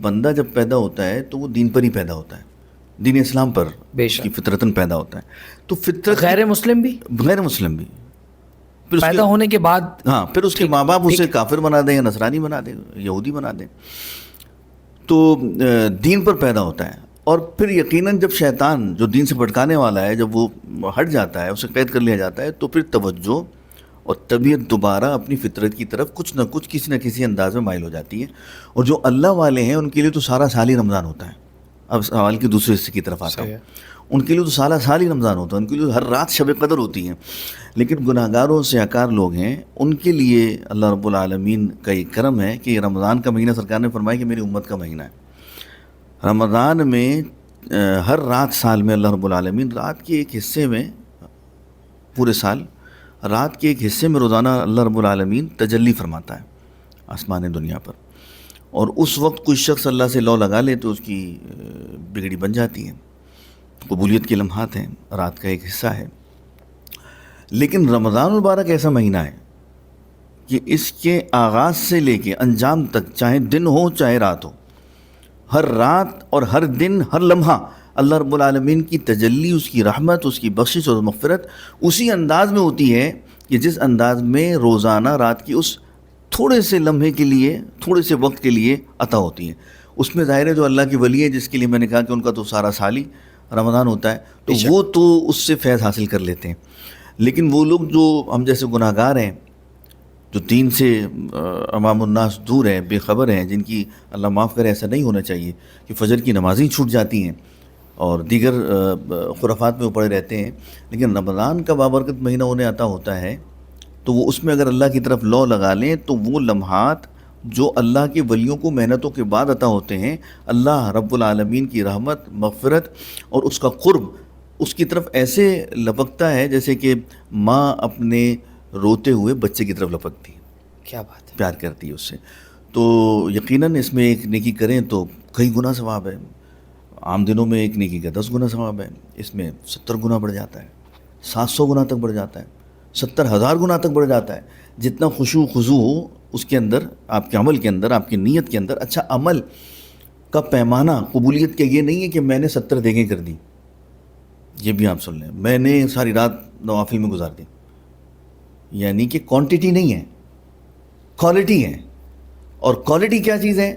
بندہ جب پیدا ہوتا ہے تو وہ دین پر ہی پیدا ہوتا ہے، دین اسلام پر بے اس شک، کی فطرتاً پیدا ہوتا ہے۔ تو فطرت غیر مسلم بھی غیر مسلم بھی پھر اس پیدا ہونے کے بعد، ہاں پھر اس کے ماں باپ اسے کافر بنا دیں یا نصرانی بنا دیں، یہودی بنا دیں، تو دین پر پیدا ہوتا ہے۔ اور پھر یقیناً جب شیطان جو دین سے بھٹکانے والا ہے، جب وہ ہٹ جاتا ہے، اسے قید کر لیا جاتا ہے، تو پھر توجہ اور طبیعت دوبارہ اپنی فطرت کی طرف کچھ نہ کچھ کسی نہ کسی انداز میں مائل ہو جاتی ہے۔ اور جو اللہ والے ہیں ان کے لیے تو سارا سال ہی رمضان ہوتا ہے۔ اب سوال کے دوسرے حصے کی طرف آتا ہوں، ان کے لیے تو سارا سال ہی رمضان ہوتا ہے، ان کے لیے ہر رات شب قدر ہوتی ہے۔ لیکن گناہ گاروں سیاکار لوگ ہیں، ان کے لیے اللہ رب العالمین کا یہ کرم ہے کہ رمضان کا مہینہ سرکار نے فرمایا کہ میری امت کا مہینہ ہے۔ رمضان میں ہر رات سال میں اللہ رب العالمین رات کے ایک حصے میں، پورے سال رات کے ایک حصے میں روزانہ اللہ رب العالمین تجلی فرماتا ہے آسمان دنیا پر، اور اس وقت کوئی شخص اللہ سے لو لگا لے تو اس کی بگڑی بن جاتی ہے۔ قبولیت کے لمحات ہیں، رات کا ایک حصہ ہے۔ لیکن رمضان المبارک ایسا مہینہ ہے کہ اس کے آغاز سے لے کے انجام تک، چاہے دن ہو چاہے رات ہو، ہر رات اور ہر دن، ہر لمحہ اللہ رب العالمین کی تجلی، اس کی رحمت، اس کی بخشش اور مغفرت اسی انداز میں ہوتی ہے کہ جس انداز میں روزانہ رات کی اس تھوڑے سے لمحے کے لیے، تھوڑے سے وقت کے لیے عطا ہوتی ہے۔ اس میں ظاہر ہے جو اللہ کی ولی ہے، جس کے لیے میں نے کہا کہ ان کا تو سارا سال ہی رمضان ہوتا ہے، تو وہ تو اس سے فیض حاصل کر لیتے ہیں۔ لیکن وہ لوگ جو ہم جیسے گناہ گار ہیں، جو دین سے عوام الناس دور ہیں، بے خبر ہیں، جن کی اللہ معاف کرے ایسا نہیں ہونا چاہیے کہ فجر کی نمازیں چھوٹ جاتی ہیں اور دیگر خرافات میں وہ پڑے رہتے ہیں، لیکن رمضان کا بابرکت مہینہ انہیں عطا ہوتا ہے، تو وہ اس میں اگر اللہ کی طرف لو لگا لیں تو وہ لمحات جو اللہ کے ولیوں کو محنتوں کے بعد عطا ہوتے ہیں، اللہ رب العالمین کی رحمت، مغفرت اور اس کا قرب اس کی طرف ایسے لپکتا ہے جیسے کہ ماں اپنے روتے ہوئے بچے کی طرف لپکتی ہے، کیا بات ہے، پیار کرتی ہے اس سے۔ تو یقیناً اس میں ایک نیکی کریں تو کئی گنا ثواب ہے، عام دنوں میں ایک نیکی کا 10 گنا ثواب ہے، اس میں 70 گنا بڑھ جاتا ہے، 700 گنا تک بڑھ جاتا ہے، 70,000 گنا تک بڑھ جاتا ہے۔ جتنا خشوع خضوع ہو اس کے اندر، آپ کے عمل کے اندر، آپ کی نیت کے اندر۔ اچھا، عمل کا پیمانہ قبولیت کا یہ نہیں ہے کہ میں نے 70 دیگیں کر دی، یہ بھی آپ سن لیں، میں نے ساری رات نوافل میں گزار دی، یعنی کہ کوانٹٹی نہیں ہے، کوالٹی ہے۔ اور کوالٹی کیا چیز ہے؟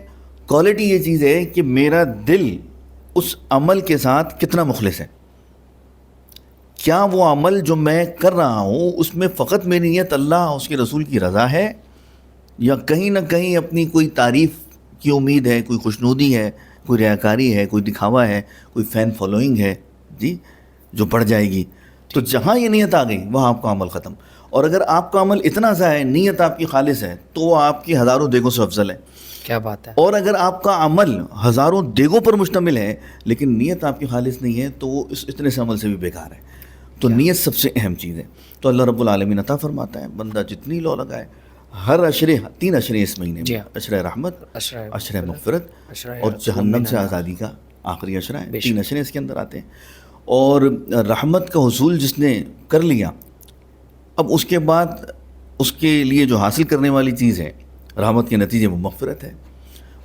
کوالٹی یہ چیز ہے کہ میرا دل اس عمل کے ساتھ کتنا مخلص ہے، کیا وہ عمل جو میں کر رہا ہوں اس میں فقط میری نیت اللہ اور اس کے رسول کی رضا ہے، یا کہیں نہ کہیں اپنی کوئی تعریف کی امید ہے، کوئی خوشنودی ہے، کوئی ریاکاری ہے، کوئی دکھاوا ہے، کوئی فین فالوئنگ ہے جی جو بڑھ جائے گی۔ تو جہاں یہ نیت آ گئی وہاں آپ کا عمل ختم۔ اور اگر آپ کا عمل اتنا سا ہے، نیت آپ کی خالص ہے، تو وہ آپ کی ہزاروں دیگوں سے افضل ہے۔ کیا بات ہے، اور اگر آپ کا عمل ہزاروں دیگوں پر مشتمل ہے لیکن نیت آپ کی خالص نہیں ہے، تو وہ اتنے سے عمل سے بھی بیکار ہے۔ تو نیت سب سے اہم چیز ہے۔ تو اللہ رب العالمین عطا فرماتا ہے، بندہ جتنی لو لگائے، ہر عشرے، 3 عشرے اس مہینے میں، عشرہ رحمت، عشرہ مغفرت اور جہنم سے آزادی کا آخری عشرہ ہے، 3 عشرے اس کے اندر آتے ہیں۔ اور رحمت کا حصول جس نے کر لیا، اب اس کے بعد اس کے لیے جو حاصل کرنے والی چیز ہے رحمت کے نتیجے میں مغفرت ہے۔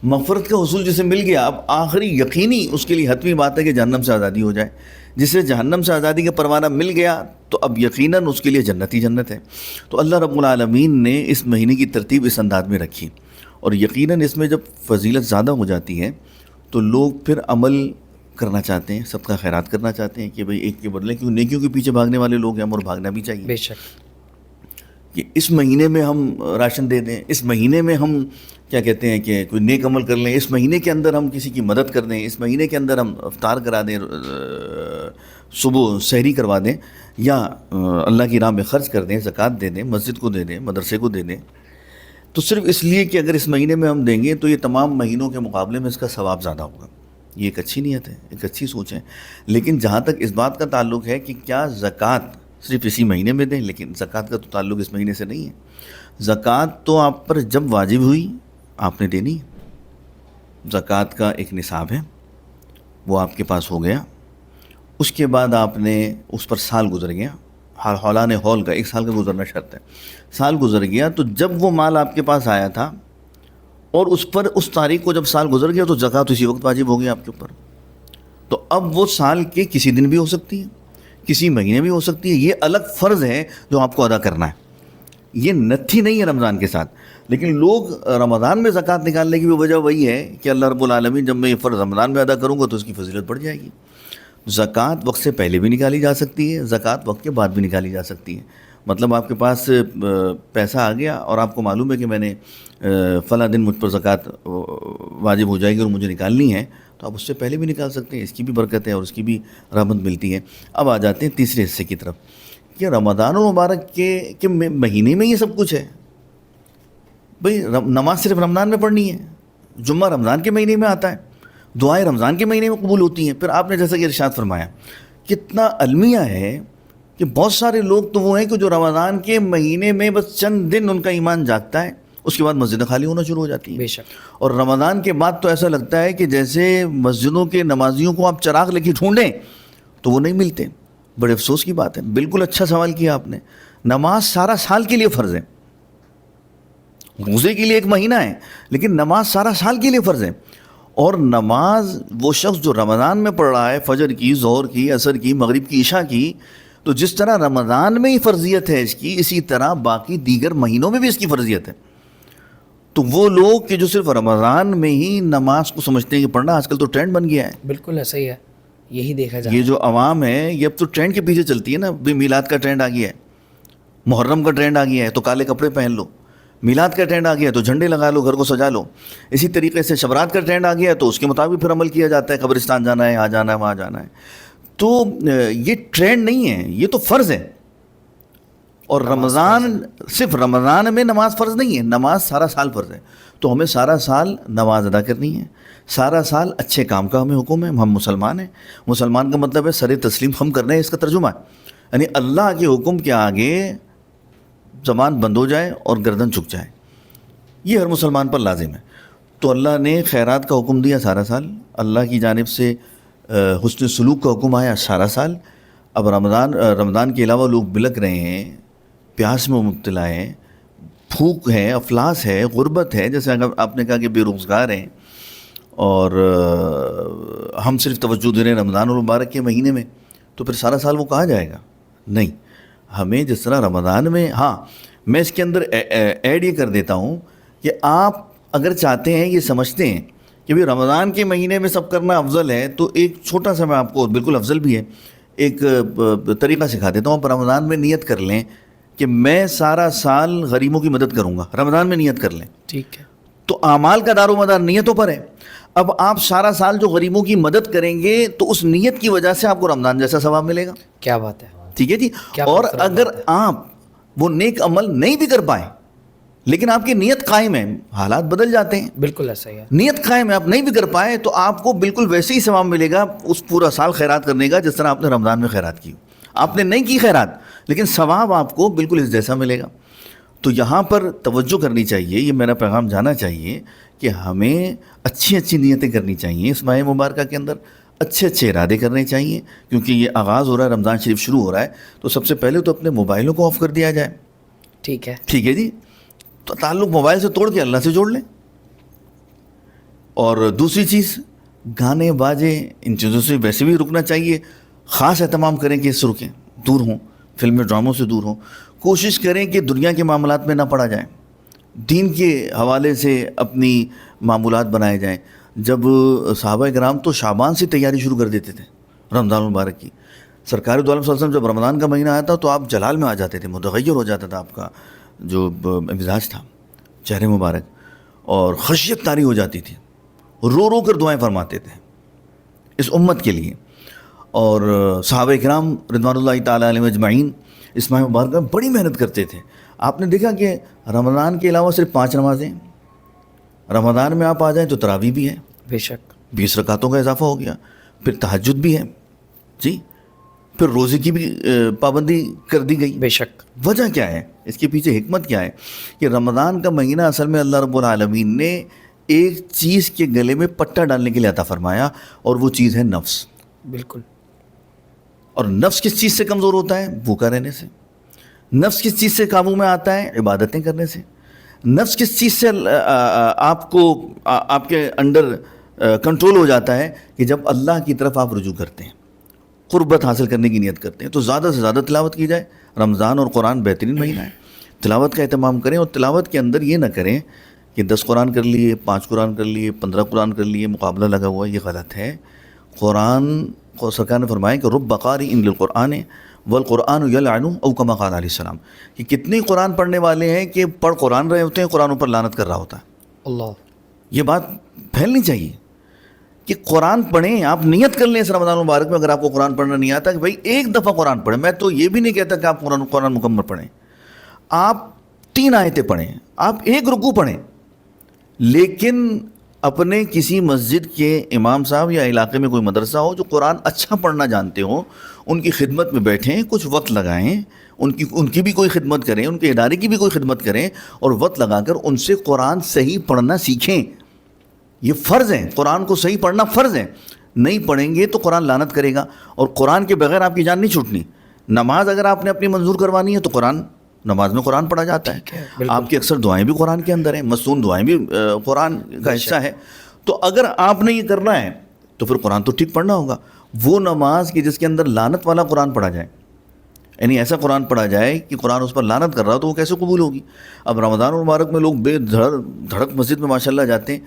مغفرت کا حصول جسے مل گیا، اب آخری یقینی اس کے لیے حتمی بات ہے کہ جہنم سے آزادی ہو جائے۔ جسے جہنم سے آزادی کا پروانہ مل گیا تو اب یقیناً اس کے لیے جنت ہی جنت ہے۔ تو اللہ رب العالمین نے اس مہینے کی ترتیب اس انداز میں رکھی، اور یقیناً اس میں جب فضیلت زیادہ ہو جاتی ہے تو لوگ پھر عمل کرنا چاہتے ہیں، صدقہ خیرات کرنا چاہتے ہیں کہ بھئی ایک کے بدلے، کیوں نیکیوں کے پیچھے بھاگنے والے لوگ ہیں ہم، اور بھاگنا بھی چاہیے۔ بے شک، کہ اس مہینے میں ہم راشن دے دیں, اس مہینے میں ہم کیا کہتے ہیں کہ کوئی نیک عمل کر لیں, اس مہینے کے اندر ہم کسی کی مدد کر دیں, اس مہینے کے اندر ہم افطار کرا دیں, صبح سحری کروا دیں, یا اللہ کی راہ میں خرچ کر دیں, زکوٰۃ دے دیں, مسجد کو دے دیں, مدرسے کو دے دیں, تو صرف اس لیے کہ اگر اس مہینے میں ہم دیں گے تو یہ تمام مہینوں کے مقابلے میں اس کا ثواب زیادہ ہوگا. یہ ایک اچھی نیت ہے, ایک اچھی سوچ ہے. لیکن جہاں تک اس بات کا تعلق ہے کہ کیا زکوٰۃ صرف اسی مہینے میں دیں, لیکن زکوٰۃ کا تو تعلق اس مہینے سے نہیں ہے. زکوٰۃ تو آپ پر جب واجب ہوئی آپ نے دینی. زکوٰۃ کا ایک نصاب ہے, وہ آپ کے پاس ہو گیا, اس کے بعد آپ نے اس پر سال گزر گیا, حولان ہول کا 1 سال کا گزرنا شرط ہے, سال گزر گیا, تو جب وہ مال آپ کے پاس آیا تھا اور اس پر اس تاریخ کو جب سال گزر گیا تو زکوٰۃ اسی وقت واجب ہو گئی آپ کے اوپر. تو اب وہ سال کے کسی دن بھی ہو سکتی ہے, کسی مہینے بھی ہو سکتی ہے. یہ الگ فرض ہے جو آپ کو ادا کرنا ہے, یہ نتھی نہیں ہے رمضان کے ساتھ. لیکن لوگ رمضان میں زکوٰۃ نکالنے کی بھی وجہ وہی ہے کہ اللہ رب العالمین جب میں یہ فرض رمضان میں ادا کروں گا تو اس کی فضیلت بڑھ جائے گی. زکوٰۃ وقت سے پہلے بھی نکالی جا سکتی ہے, زکوٰۃ وقت کے بعد بھی نکالی جا سکتی ہے. مطلب آپ کے پاس پیسہ آ گیا اور آپ کو معلوم ہے کہ میں نے فلاں دن مجھ پر زکوٰۃ واجب ہو جائے گی اور مجھے نکالنی ہے, تو آپ اس سے پہلے بھی نکال سکتے ہیں. اس کی بھی برکت ہے اور اس کی بھی رحمت ملتی ہے. اب آ جاتے ہیں تیسرے حصے کی طرف کہ رمضان المبارک کے مہینے میں یہ سب کچھ ہے. بھئی نماز صرف رمضان میں پڑھنی ہے, جمعہ رمضان کے مہینے میں آتا ہے, دعائیں رمضان کے مہینے میں قبول ہوتی ہیں. پھر آپ نے جیسا کہ ارشاد فرمایا کتنا المیہ ہے کہ بہت سارے لوگ تو وہ ہیں کہ جو رمضان کے مہینے میں بس چند دن ان کا ایمان جاگتا ہے, اس کے بعد مسجدیں خالی ہونا شروع ہو جاتی ہیں. بے شک. اور رمضان کے بعد تو ایسا لگتا ہے کہ جیسے مسجدوں کے نمازیوں کو آپ چراغ لے کے ڈھونڈیں تو وہ نہیں ملتے. بڑے افسوس کی بات ہے. بالکل اچھا سوال کیا آپ نے. نماز سارا سال کے لیے فرض ہے, روزے کے لیے 1 مہینہ ہے, لیکن نماز سارا سال کے لیے فرض ہے. اور نماز وہ شخص جو رمضان میں پڑھ رہا ہے, فجر کی, ظہر کی, عصر کی, مغرب کی, عشاء کی, تو جس طرح رمضان میں ہی فرضیت ہے اس کی, اسی طرح باقی دیگر مہینوں میں بھی اس کی فرضیت ہے. تو وہ لوگ کہ جو صرف رمضان میں ہی نماز کو سمجھتے ہیں کہ پڑھنا, آج کل تو ٹرینڈ بن گیا ہے. بالکل ایسا ہی ہے, یہی دیکھا جائے. یہ جو عوام ہے یہ اب تو ٹرینڈ کے پیچھے چلتی ہے نا. بھی میلاد کا ٹرینڈ آ گیا ہے, محرم کا ٹرینڈ آ گیا ہے تو کالے کپڑے پہن لو. میلاد کا ٹرینڈ آ گیا ہے تو جھنڈے لگا لو, گھر کو سجا لو. اسی طریقے سے شبرات کا ٹرینڈ آ گیا ہے تو اس کے مطابق پھر عمل کیا جاتا ہے, قبرستان جانا ہے, یہاں جانا ہے, وہاں جانا ہے. تو یہ ٹرینڈ نہیں ہے, یہ تو فرض ہے. اور رمضان, صرف رمضان میں نماز فرض نہیں ہے, نماز سارا سال فرض ہے. تو ہمیں سارا سال نماز ادا کرنی ہے, سارا سال اچھے کام کا ہمیں حکم ہے. ہم مسلمان ہیں, مسلمان کا مطلب ہے سر تسلیم ہم کرنا ہے, اس کا ترجمہ ہے. یعنی اللہ کے حکم کے آگے زبان بند ہو جائے اور گردن جھک جائے, یہ ہر مسلمان پر لازم ہے. تو اللہ نے خیرات کا حکم دیا سارا سال, اللہ کی جانب سے حسن سلوک کا حکم آیا سارا سال. اب رمضان کے علاوہ لوگ بلک رہے ہیں, پیاس میں مبتلا ہیں, بھوک ہے, افلاس ہے, غربت ہے, جیسے اگر آپ نے کہا کہ بے روزگار ہیں, اور ہم صرف توجہ دے رہے ہیں رمضان المبارک کے مہینے میں, تو پھر سارا سال وہ کہا جائے گا؟ نہیں. ہمیں جس طرح رمضان میں, ہاں میں اس کے اندر ایڈ یہ کر دیتا ہوں کہ آپ اگر چاہتے ہیں, یہ سمجھتے ہیں کہ بھی رمضان کے مہینے میں سب کرنا افضل ہے, تو ایک چھوٹا سا میں آپ کو, بالکل افضل بھی ہے, ایک طریقہ سکھا دیتا ہوں. آپ رمضان میں نیت کر لیں کہ میں سارا سال غریبوں کی مدد کروں گا, رمضان میں نیت کر لیں. ٹھیک ہے. تو اعمال کا دار و مدار نیتوں پر ہے. اب آپ سارا سال جو غریبوں کی مدد کریں گے تو اس نیت کی وجہ سے آپ کو رمضان جیسا ثواب ملے گا. کیا بات ہے. ٹھیک ہے جی. اور اگر آپ وہ نیک عمل نہیں بھی کر پائیں لیکن آپ کی نیت قائم ہے, حالات بدل جاتے ہیں. بالکل ایسا ہی ہے. نیت قائم ہے, آپ نہیں بھی کر پائے تو آپ کو بالکل ویسے ہی ثواب ملے گا اس پورا سال خیرات کرنے کا جس طرح آپ نے رمضان میں خیرات کی. آپ نے نہیں کی خیرات لیکن ثواب آپ کو بالکل اس جیسا ملے گا. تو یہاں پر توجہ کرنی چاہیے, یہ میرا پیغام جانا چاہیے کہ ہمیں اچھی اچھی نیتیں کرنی چاہیے. اس ماہ مبارکہ کے اندر اچھے اچھے ارادے کرنے چاہیے, کیونکہ یہ آغاز ہو رہا ہے, رمضان شریف شروع ہو رہا ہے. تو سب سے پہلے تو اپنے موبائلوں کو آف کر دیا جائے. ٹھیک ہے. ٹھیک ہے جی. تو تعلق موبائل سے توڑ کے اللہ سے جوڑ لیں. اور دوسری چیز, گانے باجے ان چیزوں سے ویسے بھی رکنا چاہیے. خاص اہتمام کریں کہ اس سے رکیں, دور ہوں, فلمیں ڈراموں سے دور ہوں. کوشش کریں کہ دنیا کے معاملات میں نہ پڑا جائیں, دین کے حوالے سے اپنی معمولات بنائے جائیں. جب صحابہ کرام تو شعبان سے تیاری شروع کر دیتے تھے رمضان المبارک کی. سرکار دو عالم صلی اللہ علیہ وسلم جب رمضان کا مہینہ آیا تھا تو آپ جلال میں آ جاتے تھے, متغیر ہو جاتا تھا آپ کا جو مزاج تھا چہرے مبارک، اور خشیت طاری ہو جاتی تھی، رو رو کر دعائیں فرماتے تھے اس امت کے لیے. اور صحابہ کرام رضوان اللہ تعالیٰ علیہم اجمعین اس ماہ مبارک میں بڑی محنت کرتے تھے. آپ نے دیکھا کہ رمضان کے علاوہ صرف 5 نمازیں، رمضان میں آپ آ جائیں تو تراویح بھی ہے، بے شک 20 رکعتوں کا اضافہ ہو گیا، پھر تہجد بھی ہے جی، پھر روزے کی بھی پابندی کر دی گئی. بے شک. وجہ کیا ہے اس کے پیچھے، حکمت کیا ہے؟ کہ رمضان کا مہینہ اصل میں اللہ رب العالمین نے ایک چیز کے گلے میں پٹا ڈالنے کے لیے عطا فرمایا، اور وہ چیز ہے نفس. بالکل. اور نفس کس چیز سے کمزور ہوتا ہے؟ بھوکا رہنے سے. نفس کس چیز سے قابو میں آتا ہے؟ عبادتیں کرنے سے. نفس کس چیز سے آپ کو آپ کے انڈر کنٹرول ہو جاتا ہے؟ کہ جب اللہ کی طرف آپ رجوع کرتے ہیں، قربت حاصل کرنے کی نیت کرتے ہیں. تو زیادہ سے زیادہ تلاوت کی جائے. رمضان اور قرآن بہترین مہینہ ہے، تلاوت کا اہتمام کریں. اور تلاوت کے اندر یہ نہ کریں کہ 10 قرآن کر لیے، 5 قرآن کر لیے، 15 قرآن کر لیے، مقابلہ لگا ہوا ہے. یہ غلط ہے. قرآن کو سرکار نے فرمایا کہ رب قاری ان للقرآن والقرآن یلعن او کما قال علیہ السلام، کہ کتنے قرآن پڑھنے والے ہیں کہ پڑھ قرآن رہے ہوتے ہیں، قرآن پر لعنت کر رہا ہوتا ہے. اللہ. یہ بات پھیلنی چاہیے کہ قرآن پڑھیں. آپ نیت کر لیں اس رمضان مبارک میں، اگر آپ کو قرآن پڑھنا نہیں آتا کہ بھائی ایک دفعہ قرآن پڑھیں. میں تو یہ بھی نہیں کہتا کہ آپ قرآن مکمل پڑھیں، آپ 3 آیتیں پڑھیں، آپ 1 رکوع پڑھیں، لیکن اپنے کسی مسجد کے امام صاحب یا علاقے میں کوئی مدرسہ ہو جو قرآن اچھا پڑھنا جانتے ہوں، ان کی خدمت میں بیٹھیں، کچھ وقت لگائیں، ان کی بھی کوئی خدمت کریں، ان کے ادارے کی بھی کوئی خدمت کریں، اور وقت لگا کر ان سے قرآن صحیح پڑھنا سیکھیں. یہ فرض ہے، قرآن کو صحیح پڑھنا فرض ہے. نہیں پڑھیں گے تو قرآن لعنت کرے گا، اور قرآن کے بغیر آپ کی جان نہیں چھوٹنی. نماز اگر آپ نے اپنی منظور کروانی ہے تو نماز میں قرآن پڑھا جاتا ہے. آپ کی اکثر دعائیں بھی قرآن کے اندر ہیں، مسنون دعائیں بھی قرآن کا حصہ ہے. تو اگر آپ نے یہ کرنا ہے تو پھر قرآن تو ٹھیک پڑھنا ہوگا. وہ نماز کی جس کے اندر لعنت والا قرآن پڑھا جائے، یعنی ایسا قرآن پڑھا جائے کہ قرآن اس پر لعنت کر رہا ہو، تو وہ کیسے قبول ہوگی؟ اب رمضان المبارک میں لوگ بے دھڑک مسجد میں ماشاءاللہ جاتے ہیں.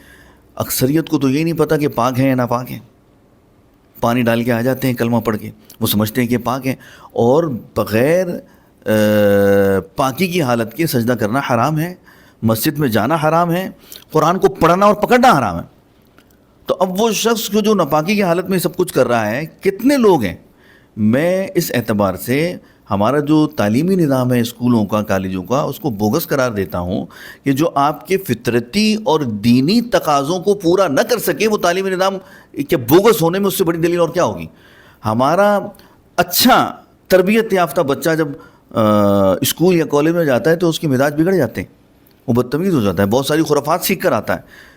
اکثریت کو تو یہ نہیں پتہ کہ پاک ہیں یا ناپاک ہیں. پانی ڈال کے آ جاتے ہیں کلمہ پڑھ کے، وہ سمجھتے ہیں کہ پاک ہیں، اور بغیر پاکی کی حالت کے سجدہ کرنا حرام ہے، مسجد میں جانا حرام ہے، قرآن کو پڑھنا اور پکڑنا حرام ہے. تو اب وہ شخص کو جو ناپاکی کی حالت میں سب کچھ کر رہا ہے، کتنے لوگ ہیں؟ میں اس اعتبار سے ہمارا جو تعلیمی نظام ہے اسکولوں کا، کالجوں کا، اس کو بوگس قرار دیتا ہوں کہ جو آپ کے فطرتی اور دینی تقاضوں کو پورا نہ کر سکے، وہ تعلیمی نظام کہ بوگس ہونے میں اس سے بڑی دلیل اور کیا ہوگی؟ ہمارا اچھا تربیت یافتہ بچہ جب اسکول یا کالج میں جاتا ہے تو اس کے مزاج بگڑ جاتے ہیں، وہ بدتمیز ہو جاتا ہے، بہت ساری خرافات سیکھ کر آتا ہے،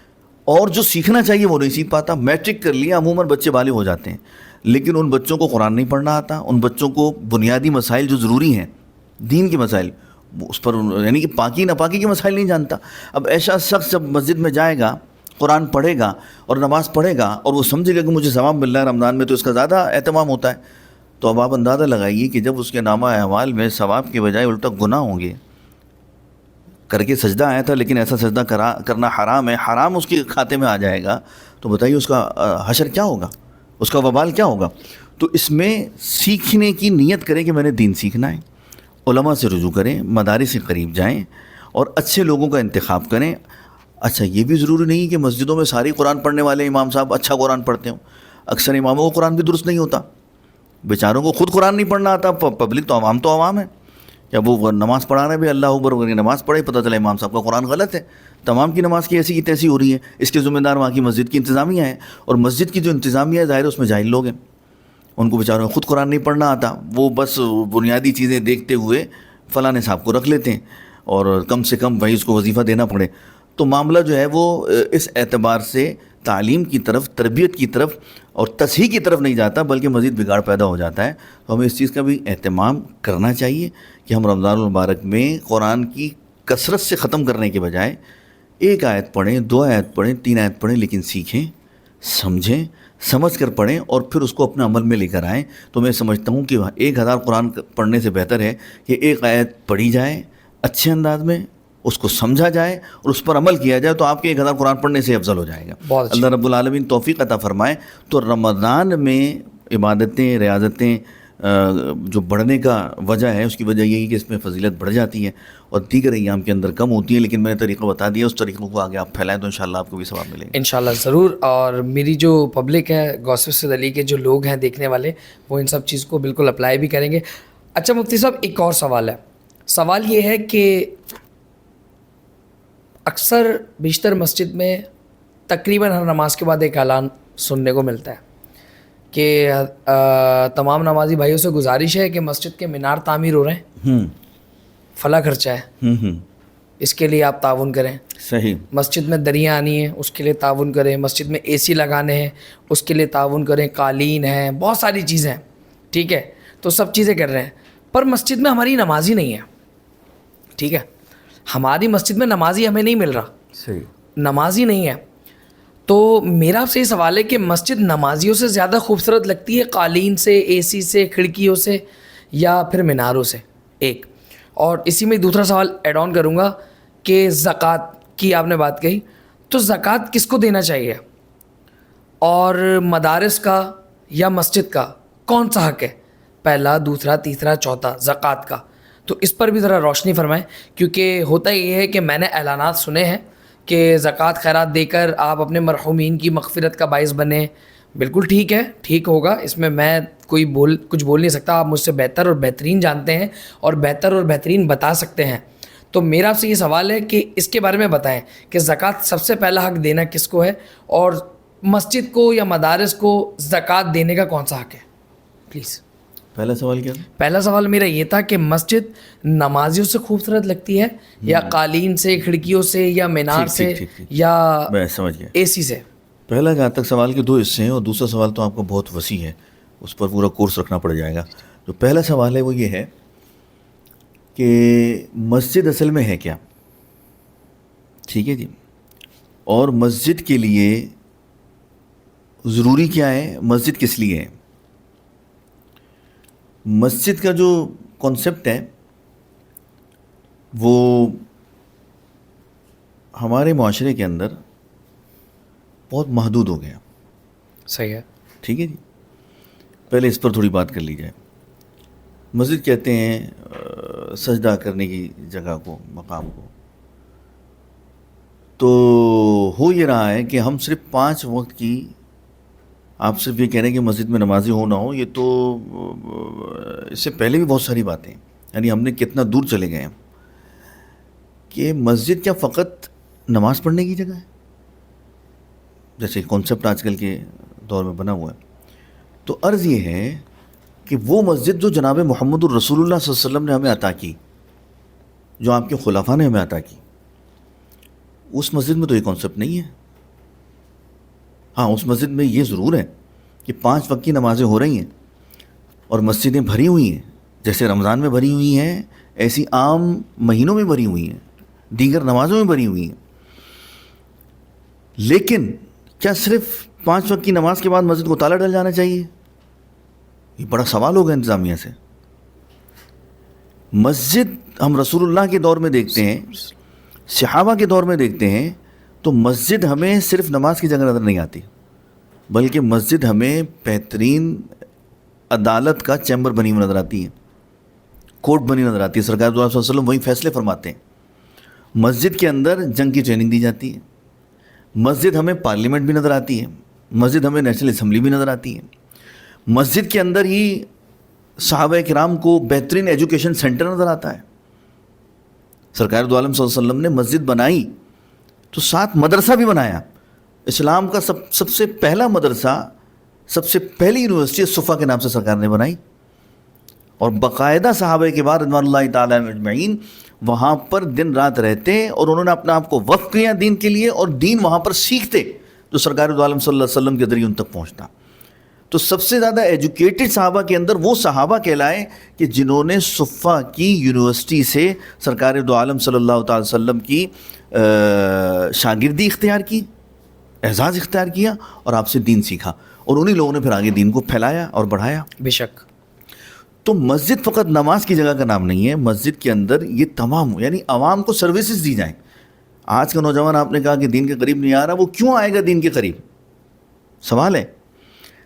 اور جو سیکھنا چاہیے وہ نہیں سیکھ پاتا. میٹرک کر لیا، عموماً بچے بالغ ہو جاتے ہیں، لیکن ان بچوں کو قرآن نہیں پڑھنا آتا، ان بچوں کو بنیادی مسائل جو ضروری ہیں، دین کے مسائل، اس پر یعنی کہ پاکی ناپاکی کے مسائل نہیں جانتا. اب ایسا شخص جب مسجد میں جائے گا، قرآن پڑھے گا اور نماز پڑھے گا، اور وہ سمجھے گا کہ مجھے ثواب مل رہا ہے رمضان میں، تو اس کا زیادہ اہتمام ہوتا ہے. تو اب آپ اندازہ لگائیے کہ جب اس کے نامہ اعمال میں ثواب کے بجائے الٹا گناہ ہوں گے. کر کے سجدہ آیا تھا لیکن ایسا سجدہ کرنا حرام ہے، حرام اس کے کھاتے میں آ جائے گا، تو بتائیے اس کا حشر کیا ہوگا، اس کا وبال کیا ہوگا؟ تو اس میں سیکھنے کی نیت کریں کہ میں نے دین سیکھنا ہے، علماء سے رجوع کریں، مدارس سے قریب جائیں، اور اچھے لوگوں کا انتخاب کریں. اچھا یہ بھی ضروری نہیں کہ مسجدوں میں ساری قرآن پڑھنے والے امام صاحب اچھا قرآن پڑھتے ہوں. اکثر اماموں کو قرآن بھی درست نہیں ہوتا، بیچاروں کو خود قرآن نہیں پڑھنا آتا. پبلک تو عوام ہے، کیا وہ نماز پڑھا رہے ہیں، اللہ اکبر کر کے نماز پڑھے، پتہ چلا امام صاحب کا قرآن غلط ہے، تمام کی نماز کی ایسی کی تیسی ہو رہی ہے. اس کے ذمہ دار وہاں کی مسجد کی انتظامیہ ہے، اور مسجد کی جو انتظامیہ ہے ظاہر اس میں جاہل لوگ ہیں، ان کو بیچاروں کو خود قرآن نہیں پڑھنا آتا. وہ بس بنیادی چیزیں دیکھتے ہوئے فلاں صاحب کو رکھ لیتے ہیں، اور کم سے کم وہی اس کو وظیفہ دینا پڑے. تو معاملہ جو ہے وہ اس اعتبار سے تعلیم کی طرف، تربیت کی طرف اور تصحیح کی طرف نہیں جاتا، بلکہ مزید بگاڑ پیدا ہو جاتا ہے. تو ہمیں اس چیز کا بھی اہتمام کرنا چاہیے کہ ہم رمضان المبارک میں قرآن کی کثرت سے ختم کرنے کے بجائے 1 آیت پڑھیں، 2 آیت پڑھیں، 3 آیت پڑھیں، لیکن سیکھیں، سمجھیں، سمجھ کر پڑھیں، اور پھر اس کو اپنے عمل میں لے کر آئیں. تو میں سمجھتا ہوں کہ 1000 قرآن پڑھنے سے بہتر ہے کہ 1 آیت پڑھی جائے اچھے انداز میں، اس کو سمجھا جائے اور اس پر عمل کیا جائے، تو آپ کے 1000 قرآن پڑھنے سے افضل ہو جائے گا. اللہ رب العالمین توفیق عطا فرمائے. تو رمضان میں عبادتیں، ریاضتیں جو بڑھنے کا وجہ ہے اس کی وجہ یہی کہ اس میں فضیلت بڑھ جاتی ہے اور دیگر ایام کے اندر کم ہوتی ہے. لیکن میں نے طریقہ بتا دیا, اس طریقوں کو آگے آپ پھیلائیں تو انشاءاللہ آپ کو بھی ثواب ملے گا. انشاءاللہ ضرور. اور میری جو پبلک ہے, غوث سید علی کے جو لوگ ہیں دیکھنے والے, وہ ان سب چیز کو بالکل اپلائی بھی کریں گے. اچھا مفتی صاحب, ایک اور سوال ہے. سوال یہ ہے کہ اکثر بیشتر مسجد میں تقریباً ہر نماز کے بعد ایک اعلان سننے کو ملتا ہے کہ تمام نمازی بھائیوں سے گزارش ہے کہ مسجد کے مینار تعمیر ہو رہے ہیں, فلاں خرچہ ہے, اس کے لیے آپ تعاون کریں. صحیح. مسجد میں دریاں آنی ہیں, اس کے لیے تعاون کریں. مسجد میں اے سی لگانے ہیں, اس کے لیے تعاون کریں. قالین ہیں, بہت ساری چیزیں ہیں, ٹھیک ہے, تو سب چیزیں کر رہے ہیں. پر مسجد میں ہماری نمازی نہیں ہے, ٹھیک ہے, ہماری مسجد میں نمازی ہمیں نہیں مل رہا. صحیح. نمازی نہیں ہے. تو میرا آپ سے یہ سوال ہے کہ مسجد نمازیوں سے زیادہ خوبصورت لگتی ہے قالین سے, اے سی سے, کھڑکیوں سے, یا پھر میناروں سے؟ ایک. اور اسی میں دوسرا سوال ایڈ آن کروں گا کہ زکوٰۃ کی آپ نے بات کہی, تو زکوٰۃ کس کو دینا چاہیے, اور مدارس کا یا مسجد کا کون سا حق ہے, پہلا, دوسرا, تیسرا, چوتھا, زکوٰۃ کا؟ تو اس پر بھی ذرا روشنی فرمائیں, کیونکہ ہوتا یہ ہے کہ میں نے اعلانات سنے ہیں کہ زکوٰۃ خیرات دے کر آپ اپنے مرحومین کی مغفرت کا باعث بنیں. بالکل ٹھیک ہے, ٹھیک ہوگا, اس میں کچھ بول نہیں سکتا. آپ مجھ سے بہتر اور بہترین جانتے ہیں اور بہتر اور بہترین بتا سکتے ہیں. تو میرا آپ سے یہ سوال ہے کہ اس کے بارے میں بتائیں کہ زکوٰۃ سب سے پہلا حق دینا کس کو ہے, اور مسجد کو یا مدارس کو زکوٰۃ دینے کا کون سا حق ہے, پلیز. پہلا سوال کیا تھا؟ پہلا سوال میرا یہ تھا کہ مسجد نمازیوں سے خوبصورت لگتی ہے یا قالین سے, کھڑکیوں سے, یا مینار سے, یا میں سمجھ گیا اے سی سے؟ پہلا جہاں تک سوال کے دو حصے ہیں, اور دوسرا سوال تو آپ کا بہت وسیع ہے, اس پر پورا کورس رکھنا پڑ جائے گا. جو پہلا سوال ہے وہ یہ ہے کہ مسجد اصل میں ہے کیا, ٹھیک ہے جی, اور مسجد کے لیے ضروری کیا ہے, مسجد کس لیے ہے. مسجد کا جو کانسیپٹ ہے وہ ہمارے معاشرے کے اندر بہت محدود ہو گیا. صحیح ہے. ٹھیک ہے جی, پہلے اس پر تھوڑی بات کر لی جائے. مسجد کہتے ہیں سجدہ کرنے کی جگہ کو, مقام کو. تو ہو یہ رہا ہے کہ ہم صرف 5 وقت کی, آپ صرف یہ کہہ رہے ہیں کہ مسجد میں نمازی ہو نہ ہو, یہ تو اس سے پہلے بھی بہت ساری باتیں ہیں. یعنی ہم نے کتنا دور چلے گئے ہیں کہ مسجد کیا فقط نماز پڑھنے کی جگہ ہے, جیسے کانسیپٹ آج کل کے دور میں بنا ہوا ہے. تو عرض یہ ہے کہ وہ مسجد جو جناب محمد الرسول اللہ صلی اللہ علیہ وسلم نے ہمیں عطا کی, جو آپ کے خلفاء نے ہمیں عطا کی, اس مسجد میں تو یہ کانسیپٹ نہیں ہے. ہاں, اس مسجد میں یہ ضرور ہے کہ 5 وقت کی نمازیں ہو رہی ہیں اور مسجدیں بھری ہوئی ہیں, جیسے رمضان میں بھری ہوئی ہیں ایسی عام مہینوں میں بھری ہوئی ہیں, دیگر نمازوں میں بھری ہوئی ہیں. لیکن کیا صرف 5 وقت کی نماز کے بعد مسجد کو تالا ڈل جانا چاہیے؟ یہ بڑا سوال ہوگا انتظامیہ سے. مسجد ہم رسول اللہ کے دور میں دیکھتے ہیں, صحابہ کے دور میں دیکھتے ہیں, تو مسجد ہمیں صرف نماز کی جگہ نظر نہیں آتی, بلکہ مسجد ہمیں بہترین عدالت کا چیمبر بنی ہوئی نظر آتی ہے, کورٹ بنی نظر آتی ہے. سرکار دو صلی اللہ علیہ وسلم وہی فیصلے فرماتے ہیں. مسجد کے اندر جنگ کی ٹریننگ دی جاتی ہے. مسجد ہمیں پارلیمنٹ بھی نظر آتی ہے, مسجد ہمیں نیشنل اسمبلی بھی نظر آتی ہے. مسجد کے اندر ہی صحابہ کرام کو بہترین ایجوکیشن سینٹر نظر آتا ہے. سرکار دو عالم صلی اللہ علیہ وسلم نے مسجد بنائی تو ساتھ مدرسہ بھی بنایا. اسلام کا سب سے پہلا مدرسہ, سب سے پہلی یونیورسٹی صفا کے نام سے سرکار نے بنائی, اور باقاعدہ صحابہ کے بعد رضوان اللہ تعالیٰ اجمعین وہاں پر دن رات رہتے, اور انہوں نے اپنے آپ کو وقف کیا دین کے لیے, اور دین وہاں پر سیکھتے جو سرکار دو عالم صلی اللہ علیہ وسلم کے ذریعے ان تک پہنچتا. تو سب سے زیادہ ایجوکیٹڈ صحابہ کے اندر وہ صحابہ کہلائے کہ جنہوں نے صفا کی یونیورسٹی سے سرکار دو عالم صلی اللہ تعالی وسلم کی شاگردی اختیار کی, اعزاز اختیار کیا, اور آپ سے دین سیکھا, اور انہی لوگوں نے پھر آگے دین کو پھیلایا اور بڑھایا. بے شک. تو مسجد فقط نماز کی جگہ کا نام نہیں ہے, مسجد کے اندر یہ تمام, یعنی عوام کو سروسز دی جائیں. آج کا نوجوان آپ نے کہا کہ دین کے قریب نہیں آ رہا, وہ کیوں آئے گا دین کے قریب؟ سوال ہے.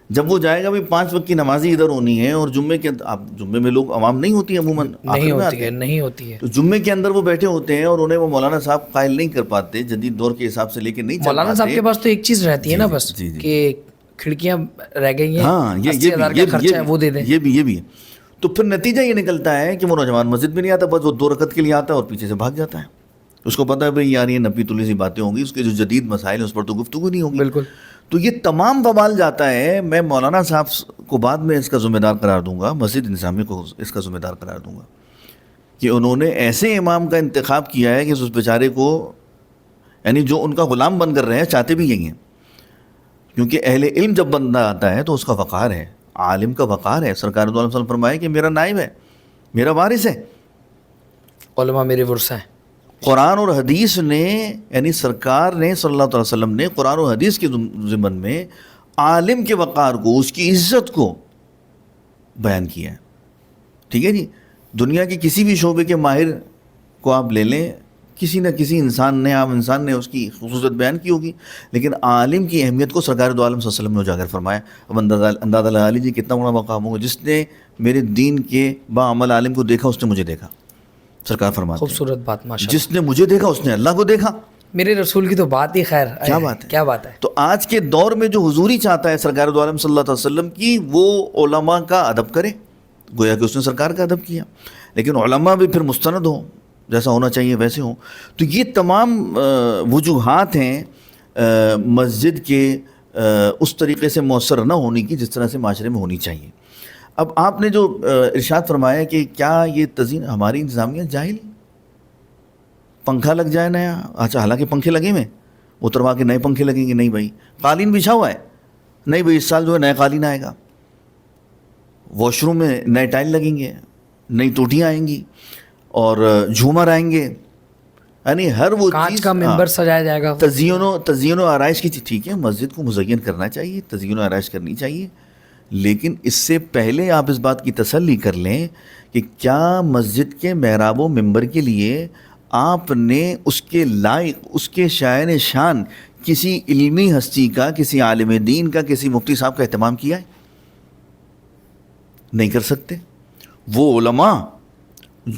جب وہ جائے گا بھی 5 وقت کی نمازی ادھر ہونی ہے، اور جمعے کے آپ جمعے میں لوگ عوام نہیں ہوتی عموماً، نہیں ہوتی ہے، نہیں ہوتی ہے. تو جمعے کے اندر وہ بیٹھے ہوتے ہیں اور انہیں وہ مولانا صاحب قائل نہیں کر پاتے، جدید دور کے حساب سے لے کے نہیں چل پاتے. مولانا صاحب کے پاس تو ایک چیز رہتی ہے نا بس، کہ کھڑکیاں رہ گئی ہیں، ہاں 80,000 کا خرچہ ہے وہ دے دیں. یہ بھی ہے. تو پھر نتیجہ یہ نکلتا ہے کہ وہ نوجوان مسجد میں نہیں آتا، بس وہ 2 رکعت کے لیے آتا ہے اور پیچھے سے بھاگ جاتا ہے. اس کو پتہ ہے بھائی یار یہ نپی تلی سی باتیں ہوں گی، اس کے جو جدید مسائل ہیں اس پر تو گفتگو نہیں ہوگی. بالکل. تو یہ تمام بوال جاتا ہے. میں مولانا صاحب کو بعد میں اس کا ذمہ دار قرار دوں گا، مسجد انتظامیہ کو اس کا ذمہ دار قرار دوں گا کہ انہوں نے ایسے امام کا انتخاب کیا ہے کہ اس بیچارے کو، یعنی جو ان کا غلام بن کر رہے ہیں چاہتے بھی یہی ہیں. کیونکہ اہل علم جب بندہ آتا ہے تو اس کا وقار ہے، عالم کا وقار ہے. سرکار دو عالم صلی اللہ علیہ وسلم فرمائے کہ میرا نائب ہے، میرا وارث ہے. علماء میرے ورثہ ہیں. قرآن اور حدیث نے، یعنی سرکار نے صلی اللہ علیہ وسلم نے قرآن و حدیث کے ضمن میں عالم کے وقار کو، اس کی عزت کو بیان کیا ہے. ٹھیک ہے جی. دنیا کے کسی بھی شعبے کے ماہر کو آپ لے لیں، کسی نہ کسی انسان نے، عام انسان نے اس کی خصوصیت بیان کی ہوگی، لیکن عالم کی اہمیت کو سرکار دو عالم صلی اللہ علیہ وسلم نے اجاگر فرمایا. اب اندازہ لگا لیجیے کتنا بڑا مقام ہوگا. جس نے میرے دین کے باعمل عالم کو دیکھا اس نے مجھے دیکھا. سرکار فرماتے ہیں خوبصورت بات، ماشاءاللہ. جس نے مجھے دیکھا اس نے اللہ کو دیکھا. میرے رسول کی تو بات ہی خیر، کیا بات ہے، کیا بات ہے. تو آج کے دور میں جو حضوری چاہتا ہے سرکار دو عالم صلی اللہ علیہ وسلم کی، وہ علماء کا ادب کرے، گویا کہ اس نے سرکار کا ادب کیا. لیکن علماء بھی پھر مستند ہوں، جیسا ہونا چاہیے ویسے ہوں. تو یہ تمام وجوہات ہیں مسجد کے اس طریقے سے مؤثر نہ ہونے کی جس طرح سے معاشرے میں ہونی چاہیے. اب آپ نے جو ارشاد فرمایا کہ کیا یہ تزئین ہماری انتظامیہ جاہل، پنکھا لگ جائے نیا، اچھا حالانکہ پنکھے لگے ہوئے، اتروا کے نئے پنکھے لگیں گے. نہیں بھائی. قالین بچھا ہوا ہے، نہیں بھائی اس سال جو ہے نیا قالین آئے گا. واش روم میں نئے ٹائل لگیں گے، نئی ٹوٹیاں آئیں گی اور جھومر آئیں گے. یعنی ہر وہ کانچ کا ممبر سجایا جائے گا. تزئین و آرائش کی چیز. ٹھیک ہے مسجد کو مزین کرنا چاہیے، تزئین و آرائش کرنی چاہیے، لیکن اس سے پہلے آپ اس بات کی تسلی کر لیں کہ کیا مسجد کے محراب و ممبر کے لیے آپ نے اس کے لائق، اس کے شائن شان کسی علمی ہستی کا، کسی عالم دین کا، کسی مفتی صاحب کا اہتمام کیا ہے؟ نہیں کر سکتے. وہ علماء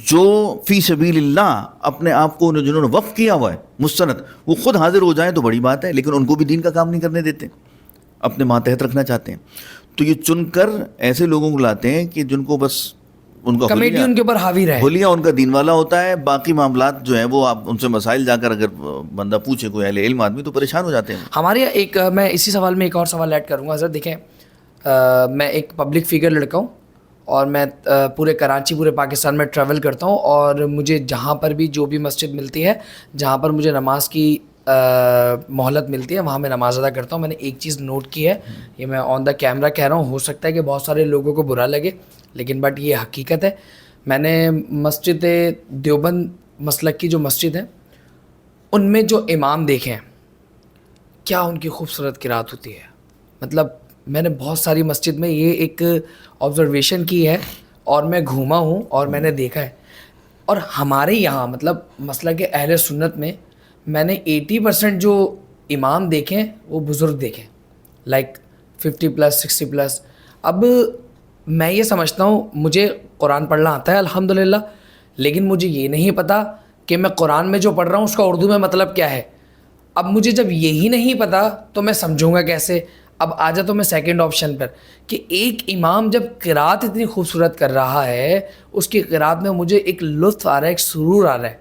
جو فی سبیل اللہ اپنے آپ کو جنہوں نے وقف کیا ہوا ہے مستند، وہ خود حاضر ہو جائیں تو بڑی بات ہے، لیکن ان کو بھی دین کا کام نہیں کرنے دیتے، اپنے ماتحت رکھنا چاہتے ہیں. تو یہ چن کر ایسے لوگوں کو لاتے ہیں کہ جن کو بس ان کا کمیٹی ان کے اوپر حاوی رہے، حلیہ ان کا دین والا ہوتا ہے. باقی معاملات جو ہیں وہ آپ ان سے مسائل جا کر اگر بندہ پوچھے کوئی اہل علم آدمی تو پریشان ہو جاتے ہیں. ہمارے ایک، میں اسی سوال میں ایک اور سوال ایڈ کروں گا. حضرت دیکھیں، میں ایک پبلک فگر لڑکا ہوں اور میں پورے کراچی، پورے پاکستان میں ٹریول کرتا ہوں، اور مجھے جہاں پر بھی جو بھی مسجد ملتی ہے، جہاں پر مجھے نماز کی مہلت ملتی ہے، وہاں میں نماز ادا کرتا ہوں. میں نے ایک چیز نوٹ کی ہے، یہ میں آن دا کیمرہ کہہ رہا ہوں، ہو سکتا ہے کہ بہت سارے لوگوں کو برا لگے، لیکن بٹ یہ حقیقت ہے. میں نے مسجد دیوبند مسلک کی جو مسجد ہے ان میں جو امام دیکھے ہیں، کیا ان کی خوبصورت قرات ہوتی ہے. مطلب میں نے بہت ساری مسجد میں یہ ایک آبزرویشن کی ہے، اور میں گھوما ہوں اور میں نے دیکھا ہے. اور ہمارے یہاں مطلب مسلک اہل سنت میں نے 80% جو امام دیکھیں وہ بزرگ دیکھیں، لائک 50+، 60+. اب میں یہ سمجھتا ہوں، مجھے قرآن پڑھنا آتا ہے الحمدللہ، لیکن مجھے یہ نہیں پتہ کہ میں قرآن میں جو پڑھ رہا ہوں اس کا اردو میں مطلب کیا ہے. اب مجھے جب یہی نہیں پتہ تو میں سمجھوں گا کیسے. اب آ جاتا ہوں میں سیکنڈ آپشن پر، کہ ایک امام جب قرات اتنی خوبصورت کر رہا ہے، اس کی قرات میں مجھے ایک لطف آ رہا ہے، ایک سرور آ رہا ہے،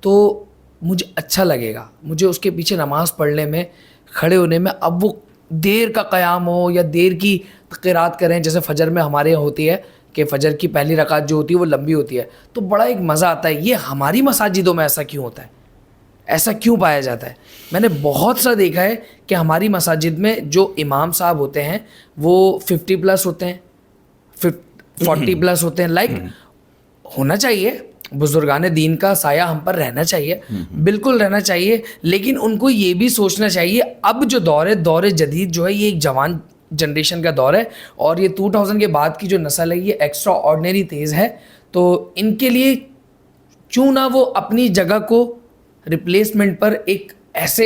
تو مجھے اچھا لگے گا. مجھے اس کے پیچھے نماز پڑھنے میں، کھڑے ہونے میں، اب وہ دیر کا قیام ہو یا دیر کی قرات کریں، جیسے فجر میں ہمارے یہاں ہوتی ہے کہ فجر کی پہلی رکعت جو ہوتی ہے وہ لمبی ہوتی ہے، تو بڑا ایک مزہ آتا ہے. یہ ہماری مساجدوں میں ایسا کیوں ہوتا ہے؟ ایسا کیوں پایا جاتا ہے؟ میں نے بہت سا دیکھا ہے کہ ہماری مساجد میں جو امام صاحب ہوتے ہیں وہ 50+ ہوتے ہیں، 40+ ہوتے ہیں. لائک ہونا چاہیے، بزرگان دین کا سایہ ہم پر رہنا چاہیے، بالکل رہنا چاہیے، لیکن ان کو یہ بھی سوچنا چاہیے اب جو دور ہے، دور جدید جو ہے، یہ ایک جوان جنریشن کا دور ہے، اور یہ 2000 کے بعد کی جو نسل ہے یہ ایکسٹرا آرڈنری تیز ہے. تو ان کے لیے کیوں نہ وہ اپنی جگہ کو ریپلیسمنٹ پر ایک ایسے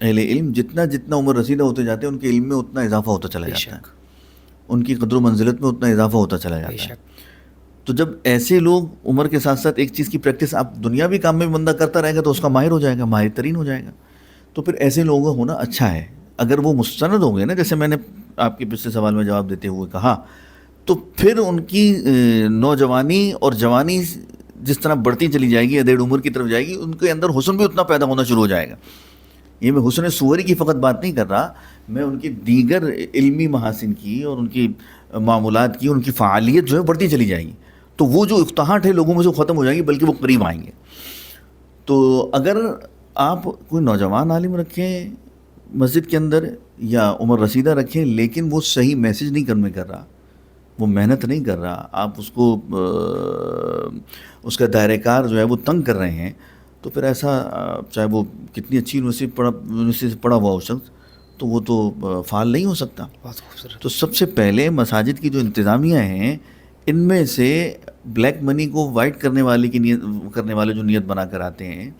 اہل علم جتنا جتنا عمر رسیدہ ہوتے جاتے ہیں ان کے علم میں اتنا اضافہ ہوتا چلا بے جاتا ہے, شک ان کی قدر و منزلت میں اتنا اضافہ ہوتا چلا بے جاتا ہے. شک. تو جب ایسے لوگ عمر کے ساتھ ساتھ ایک چیز کی پریکٹس آپ دنیاوی کام میں بھی بندہ کرتا رہے گا تو اس کا ماہر ہو جائے گا, ماہر ترین ہو جائے گا. تو پھر ایسے لوگوں کا ہونا اچھا ہے. اگر وہ مستند ہوں گے نا, جیسے میں نے آپ کے پچھلے سوال میں جواب دیتے ہوئے کہا, تو پھر ان کی نوجوانی اور جوانی جس طرح بڑھتی چلی جائے گی, ادھیڑ عمر کی طرف جائے گی, ان کے اندر حسن بھی اتنا پیدا ہونا شروع ہو جائے گا. یہ میں حسن صوری کی فقط بات نہیں کر رہا, میں ان کی دیگر علمی محاسن کی اور ان کی معمولات کی, ان کی فعالیت جو ہے بڑھتی چلی جائے گی. تو وہ جو اقتحاٹ ہے لوگوں میں سے ختم ہو جائے گی, بلکہ وہ قریب آئیں گے. تو اگر آپ کوئی نوجوان عالم رکھیں مسجد کے اندر یا عمر رسیدہ رکھیں, لیکن وہ صحیح میسج نہیں کنوے کر رہا, وہ محنت نہیں کر رہا, آپ اس کو اس کا دائرہ کار جو ہے وہ تنگ کر رہے ہیں, تو پھر ایسا چاہے وہ کتنی اچھی یونیورسٹی سے پڑھا ہوا ہو شخص, تو وہ تو فعال نہیں ہو سکتا. بہت خوبصورت. تو سب سے پہلے مساجد کی جو انتظامیہ ہیں, ان میں سے بلیک منی کو وائٹ کرنے والے جو نیت بنا کر آتے ہیں,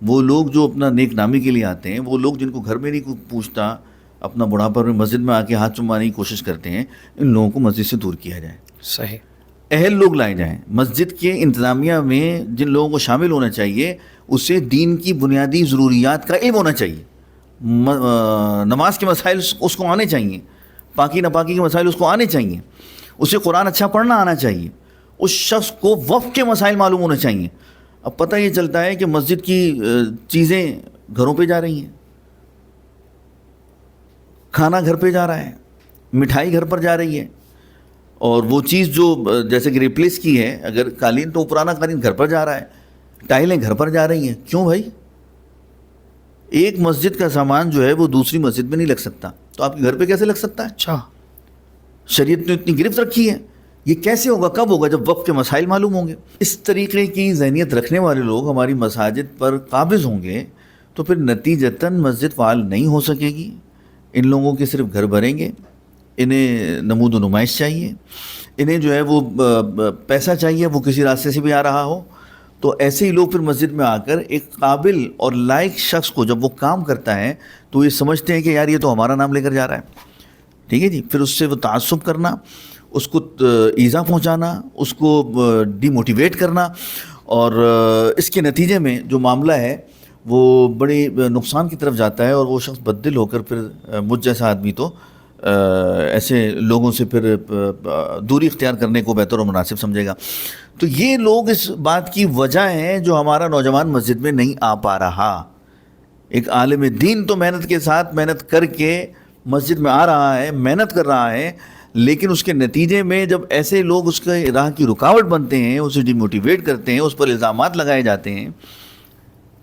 وہ لوگ جو اپنا نیک نامی کے لیے آتے ہیں, وہ لوگ جن کو گھر میں نہیں کوئی پوچھتا, اپنا بڑھاپا میں مسجد میں آ کے ہاتھ چمانے کی کوشش کرتے ہیں, ان لوگوں کو مسجد سے دور کیا جائے. صحیح. اہل لوگ لائے جائیں مسجد کے انتظامیہ میں. جن لوگوں کو شامل ہونا چاہیے اسے دین کی بنیادی ضروریات کا علم ہونا چاہیے, نماز کے مسائل اس کو آنے چاہیے, پاکی ناپاکی کے مسائل اس کو آنے چاہیے, اسے قرآن اچھا پڑھنا آنا چاہیے, اس شخص کو وقف کے مسائل معلوم ہونے چاہیے. اب پتہ یہ چلتا ہے کہ مسجد کی چیزیں گھروں پہ جا رہی ہیں, کھانا گھر پہ جا رہا ہے, مٹھائی گھر پر جا رہی ہے, اور وہ چیز جو جیسے کہ ریپلیس کی ہے, اگر قالین تو پرانا قالین گھر پر جا رہا ہے, ٹائلیں گھر پر جا رہی ہیں. کیوں بھائی؟ ایک مسجد کا سامان جو ہے وہ دوسری مسجد میں نہیں لگ سکتا, تو آپ کے گھر پہ کیسے لگ سکتا ہے؟ اچھا. شریعت نے اتنی گرفت رکھی ہے. یہ کیسے ہوگا, کب ہوگا؟ جب وقت کے مسائل معلوم ہوں گے. اس طریقے کی ذہنیت رکھنے والے لوگ ہماری مساجد پر قابض ہوں گے, تو پھر نتیجتاً مسجد فعال نہیں ہو سکے گی. ان لوگوں کے صرف گھر بھریں گے, انہیں نمود و نمائش چاہیے, انہیں جو ہے وہ پیسہ چاہیے, وہ کسی راستے سے بھی آ رہا ہو. تو ایسے ہی لوگ پھر مسجد میں آ کر ایک قابل اور لائق شخص کو جب وہ کام کرتا ہے تو یہ سمجھتے ہیں کہ یار یہ تو ہمارا نام لے کر جا رہا ہے. ٹھیک ہے جی. پھر اس سے وہ تعصب کرنا, اس کو ایذا پہنچانا, اس کو ڈی موٹیویٹ کرنا, اور اس کے نتیجے میں جو معاملہ ہے وہ بڑی نقصان کی طرف جاتا ہے, اور وہ شخص بددل ہو کر پھر مجھ جیسا آدمی تو ایسے لوگوں سے پھر دوری اختیار کرنے کو بہتر اور مناسب سمجھے گا. تو یہ لوگ اس بات کی وجہ ہیں جو ہمارا نوجوان مسجد میں نہیں آ پا رہا. ایک عالم دین تو محنت کے ساتھ محنت کر کے مسجد میں آ رہا ہے, محنت کر رہا ہے, لیکن اس کے نتیجے میں جب ایسے لوگ اس کے راہ کی رکاوٹ بنتے ہیں, اسے ڈی موٹیویٹ کرتے ہیں, اس پر الزامات لگائے جاتے ہیں.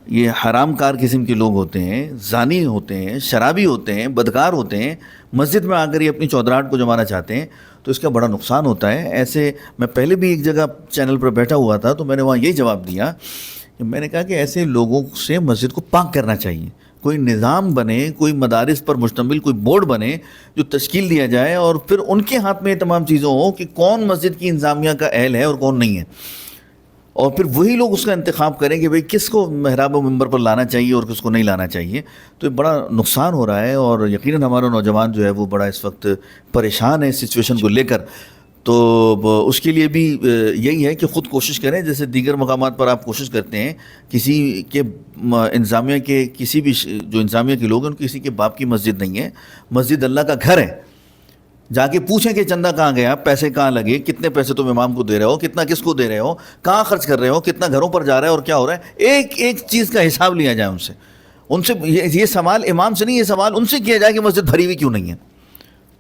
یہ حرام کار قسم کے لوگ ہوتے ہیں, زانی ہوتے ہیں, شرابی ہوتے ہیں, بدکار ہوتے ہیں, مسجد میں آ کر یہ اپنی چودراہٹ کو جمانا چاہتے ہیں, تو اس کا بڑا نقصان ہوتا ہے. ایسے میں پہلے بھی ایک جگہ چینل پر بیٹھا ہوا تھا, تو میں نے وہاں یہی جواب دیا کہ میں نے کہا کہ ایسے لوگوں سے مسجد کو پاک کرنا چاہیے. کوئی نظام بنے, کوئی مدارس پر مشتمل کوئی بورڈ بنے جو تشکیل دیا جائے, اور پھر ان کے ہاتھ میں یہ تمام چیزیں ہوں کہ کون مسجد کی انتظامیہ کا اہل ہے اور کون نہیں ہے, اور پھر وہی لوگ اس کا انتخاب کریں کہ بھئی کس کو محراب و منبر پر لانا چاہیے اور کس کو نہیں لانا چاہیے. تو یہ بڑا نقصان ہو رہا ہے, اور یقیناً ہمارا نوجوان جو ہے وہ بڑا اس وقت پریشان ہے اس سچویشن کو لے کر. تو اس کے لیے بھی یہی ہے کہ خود کوشش کریں, جیسے دیگر مقامات پر آپ کوشش کرتے ہیں, کسی کے انتظامیہ کے کسی بھی جو انتظامیہ کے لوگ ہیں ان کسی کے باپ کی مسجد نہیں ہے, مسجد اللہ کا گھر ہے. جا کے پوچھیں کہ چندہ کہاں گیا, پیسے کہاں لگے, کتنے پیسے تم امام کو دے رہے ہو, کتنا کس کو دے رہے ہو, کہاں خرچ کر رہے ہو, کتنا گھروں پر جا رہا ہے اور کیا ہو رہا ہے. ایک ایک چیز کا حساب لیا جائے ان سے یہ سوال امام سے نہیں, یہ سوال ان سے کیا جائے کہ مسجد بھری ہوئی کیوں نہیں ہے,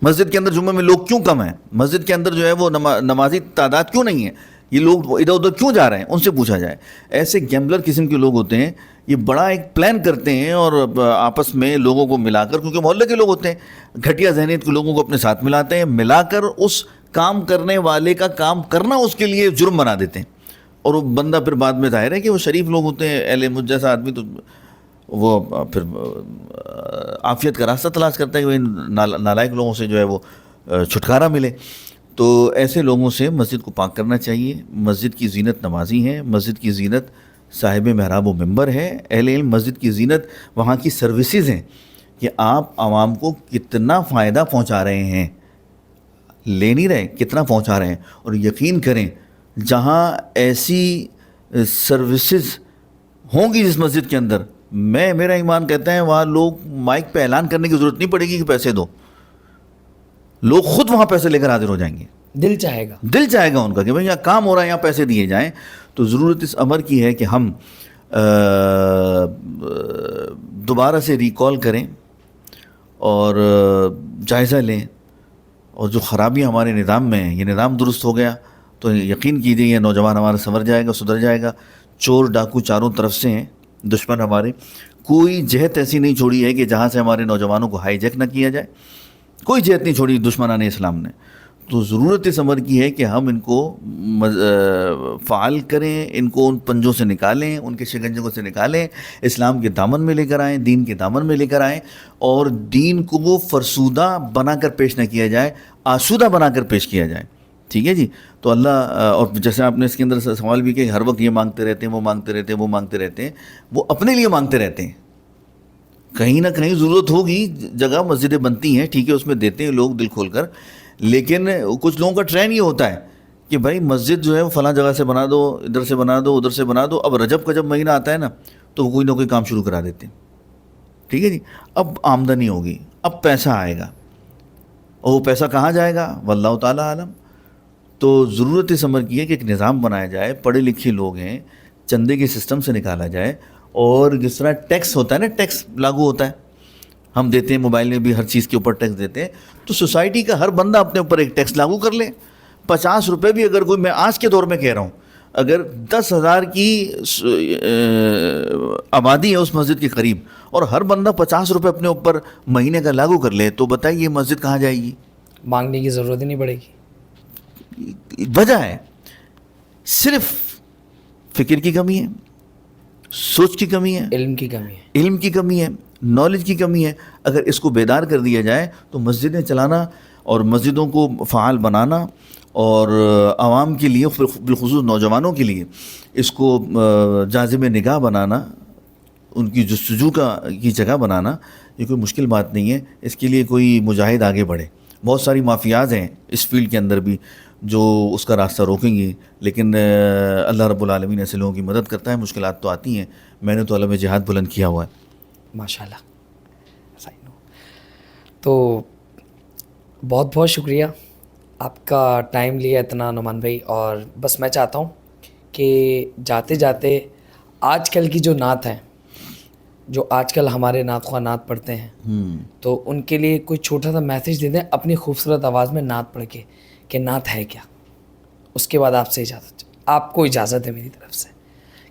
مسجد کے اندر جمعے میں لوگ کیوں کم ہیں, مسجد کے اندر جو ہے وہ نمازی تعداد کیوں نہیں ہے, یہ لوگ ادھر ادھر کیوں جا رہے ہیں, ان سے پوچھا جائے. ایسے گیمبلر قسم کے لوگ ہوتے ہیں, یہ بڑا ایک پلان کرتے ہیں اور آپس میں لوگوں کو ملا کر, کیونکہ محلے کے لوگ ہوتے ہیں, گھٹیا ذہنیت کے لوگوں کو اپنے ساتھ ملاتے ہیں, ملا کر اس کام کرنے والے کا کام کرنا اس کے لیے جرم بنا دیتے ہیں. اور وہ بندہ پھر بعد میں ظاہر ہے کہ وہ شریف لوگ ہوتے ہیں, اہل مجھ جیسا آدمی تو وہ پھر عافیت کا راستہ تلاش کرتا ہے کہ نالائق لوگوں سے جو ہے وہ چھٹکارا ملے. تو ایسے لوگوں سے مسجد کو پاک کرنا چاہیے. مسجد کی زینت نمازی ہیں, مسجد کی زینت صاحب محراب و ممبر ہے. اہل علم مسجد کی زینت وہاں کی سروسز ہیں کہ آپ عوام کو کتنا فائدہ پہنچا رہے ہیں, لے نہیں رہے, کتنا پہنچا رہے ہیں. اور یقین کریں جہاں ایسی سروسز ہوں گی جس مسجد کے اندر, میرا ایمان کہتا ہے وہاں لوگ مائک پہ اعلان کرنے کی ضرورت نہیں پڑے گی کہ پیسے دو, لوگ خود وہاں پیسے لے کر حاضر ہو جائیں گے. دل چاہے گا ان کا کہ بھائی یہاں کام ہو رہا ہے, یہاں پیسے دیے جائیں. تو ضرورت اس امر کی ہے کہ ہم دوبارہ سے ریکال کریں اور جائزہ لیں, اور جو خرابیاں ہمارے نظام میں ہیں, یہ نظام درست ہو گیا تو یقین کیجیے یہ نوجوان ہمارا سنور جائے گا, سدھر جائے گا. چور ڈاکو چاروں طرف سے ہیں, دشمن ہمارے, کوئی جہت ایسی نہیں چھوڑی ہے کہ جہاں سے ہمارے نوجوانوں کو ہائی جیک نہ کیا جائے, کوئی جہت نہیں چھوڑی دشمنان اسلام نے. تو ضرورت اس امر کی ہے کہ ہم ان کو فعال کریں, ان کو ان پنجوں سے نکالیں, ان کے شکنجوں سے نکالیں, اسلام کے دامن میں لے کر آئیں, دین کے دامن میں لے کر آئیں, اور دین کو وہ فرسودہ بنا کر پیش نہ کیا جائے, آسودہ بنا کر پیش کیا جائے. ٹھیک ہے جی. تو اللہ, اور جیسے آپ نے اس کے اندر سوال بھی کیا کہ ہر وقت یہ مانگتے رہتے ہیں, وہ مانگتے رہتے ہیں, وہ مانگتے رہتے ہیں, وہ اپنے لیے مانگتے رہتے ہیں. کہیں نہ کہیں ضرورت ہوگی, جگہ مسجدیں بنتی ہیں, ٹھیک ہے, اس میں دیتے ہیں لوگ دل کھول کر, لیکن کچھ لوگوں کا ٹرینڈ یہ ہوتا ہے کہ بھائی مسجد جو ہے وہ فلاں جگہ سے بنا دو, ادھر سے بنا دو, ادھر سے بنا دو. اب رجب کا جب مہینہ آتا ہے نا تو وہ کوئی نہ کوئی کام شروع کرا دیتے ہیں. ٹھیک ہے جی. اب آمدنی ہوگی, اب پیسہ آئے گا, اور وہ پیسہ کہاں جائے گا واللہ تعالی عالم. تو ضرورت اس امر کی ہے کہ ایک نظام بنایا جائے, پڑھے لکھے لوگ ہیں, چندے کے سسٹم سے نکالا جائے, اور جس طرح ٹیکس ہوتا ہے نا, ٹیکس لاگو ہوتا ہے, ہم دیتے ہیں موبائل میں بھی ہر چیز کے اوپر ٹیکس دیتے ہیں, تو سوسائٹی کا ہر بندہ اپنے اوپر ایک ٹیکس لاگو کر لے. 50 روپے بھی اگر کوئی, میں آج کے دور میں کہہ رہا ہوں, اگر 10,000 کی آبادی ہے اس مسجد کے قریب, اور ہر بندہ 50 روپے اپنے اوپر مہینے کا لاگو کر لے, تو بتائیے یہ مسجد کہاں جائے گی؟ مانگنے کی ضرورت ہی نہیں پڑے گی. وجہ ہے صرف فکر کی کمی ہے, سوچ کی کمی ہے, علم کی کمی ہے, نالج کی کمی ہے. اگر اس کو بیدار کر دیا جائے تو مسجدیں چلانا اور مسجدوں کو فعال بنانا, اور عوام کے لیے بالخصوص نوجوانوں کے لیے اس کو جاذب نگاہ بنانا, ان کی جستجو کی جگہ بنانا, یہ کوئی مشکل بات نہیں ہے. اس کے لیے کوئی مجاہد آگے بڑھے. بہت ساری مافیاز ہیں اس فیلڈ کے اندر بھی جو اس کا راستہ روکیں گی, لیکن اللہ رب العالمین ایسے لوگوں کی مدد کرتا ہے. مشکلات تو آتی ہیں, میں نے تو علم جہاد بلند کیا ہوا ہے. ماشاء اللہ. تو بہت بہت شکریہ, آپ کا ٹائم لیا اتنا نعمان بھائی. اور بس میں چاہتا ہوں کہ جاتے جاتے آج کل کی جو نعت ہیں, جو آج کل ہمارے نعت خواہ نعت پڑھتے ہیں, تو ان کے لیے کوئی چھوٹا سا میسیج دے دیں اپنی خوبصورت آواز میں نعت پڑھ کے, کہ نعت ہے کیا. اس کے بعد آپ کو اجازت ہے میری طرف سے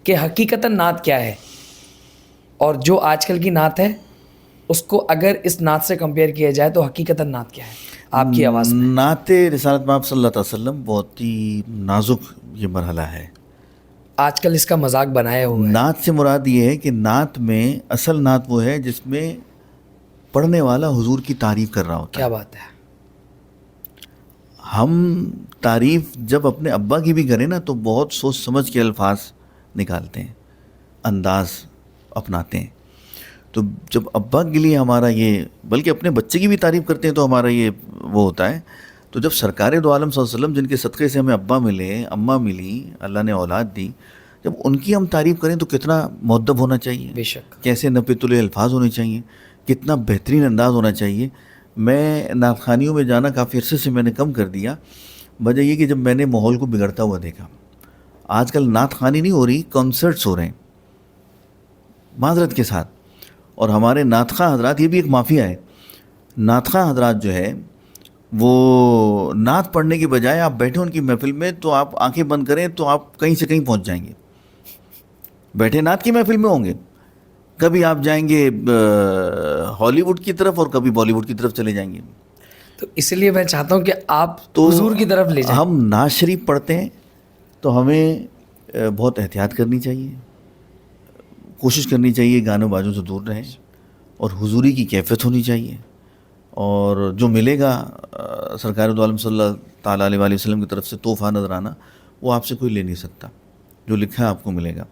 کہ حقیقتاً نعت کیا ہے, اور جو آج کل کی نعت ہے اس کو اگر اس نعت سے کمپیئر کیا جائے تو حقیقتاً نعت کیا ہے آپ کی آواز میں. نعت رسالت میں آپ صلی اللہ علیہ وسلم بہت ہی نازک یہ مرحلہ ہے. آج کل اس کا مذاق بنایا ہوا ہے. نعت سے مراد یہ ہے کہ نعت میں اصل نعت وہ ہے جس میں پڑھنے والا حضور کی تعریف کر رہا ہوتا ہے. کیا بات ہے. ہم تعریف جب اپنے ابا کی بھی کریں نا تو بہت سوچ سمجھ کے الفاظ نکالتے ہیں, انداز اپناتے ہیں. تو جب ابا کے لیے ہمارا یہ, بلکہ اپنے بچے کی بھی تعریف کرتے ہیں تو ہمارا یہ وہ ہوتا ہے. تو جب سرکار دو عالم صلی اللہ علیہ وسلم جن کے صدقے سے ہمیں ابا ملے, اماں ملی, اللہ نے اولاد دی, جب ان کی ہم تعریف کریں تو کتنا مؤدب ہونا چاہیے, بے شک, کیسے نپے تلے الفاظ ہونے چاہیے, کتنا بہترین انداز ہونا چاہیے. میں نعت خوانیوں میں جانا کافی عرصے سے میں نے کم کر دیا. وجہ یہ کہ جب میں نے ماحول کو بگڑتا ہوا دیکھا. آج کل نعت خوانی نہیں ہو رہی, کنسرٹس ہو رہے ہیں معذرت کے ساتھ. اور ہمارے نعت خواں حضرات, یہ بھی ایک مافیا ہے. نعت خواں حضرات جو ہے وہ نعت پڑھنے کے بجائے آپ بیٹھے ان کی محفل میں تو آپ آنکھیں بند کریں تو آپ کہیں سے کہیں پہنچ جائیں گے. بیٹھے نعت کی محفل میں ہوں گے, کبھی آپ جائیں گے ہالی ووڈ کی طرف اور کبھی بالی ووڈ کی طرف چلے جائیں گے. تو اس لیے میں چاہتا ہوں کہ آپ حضور کی طرف لے جائیں. ہم نعت شریف پڑھتے ہیں تو ہمیں بہت احتیاط کرنی چاہیے, کوشش کرنی چاہیے گانوں بازوں سے دور رہیں, اور حضوری کی کیفیت ہونی چاہیے. اور جو ملے گا سرکار دو عالم صلی اللہ تعالیٰ علیہ وسلم کی طرف سے تحفہ نظرانہ, وہ آپ سے کوئی لے نہیں سکتا. جو لکھا ہے آپ کو ملے گا.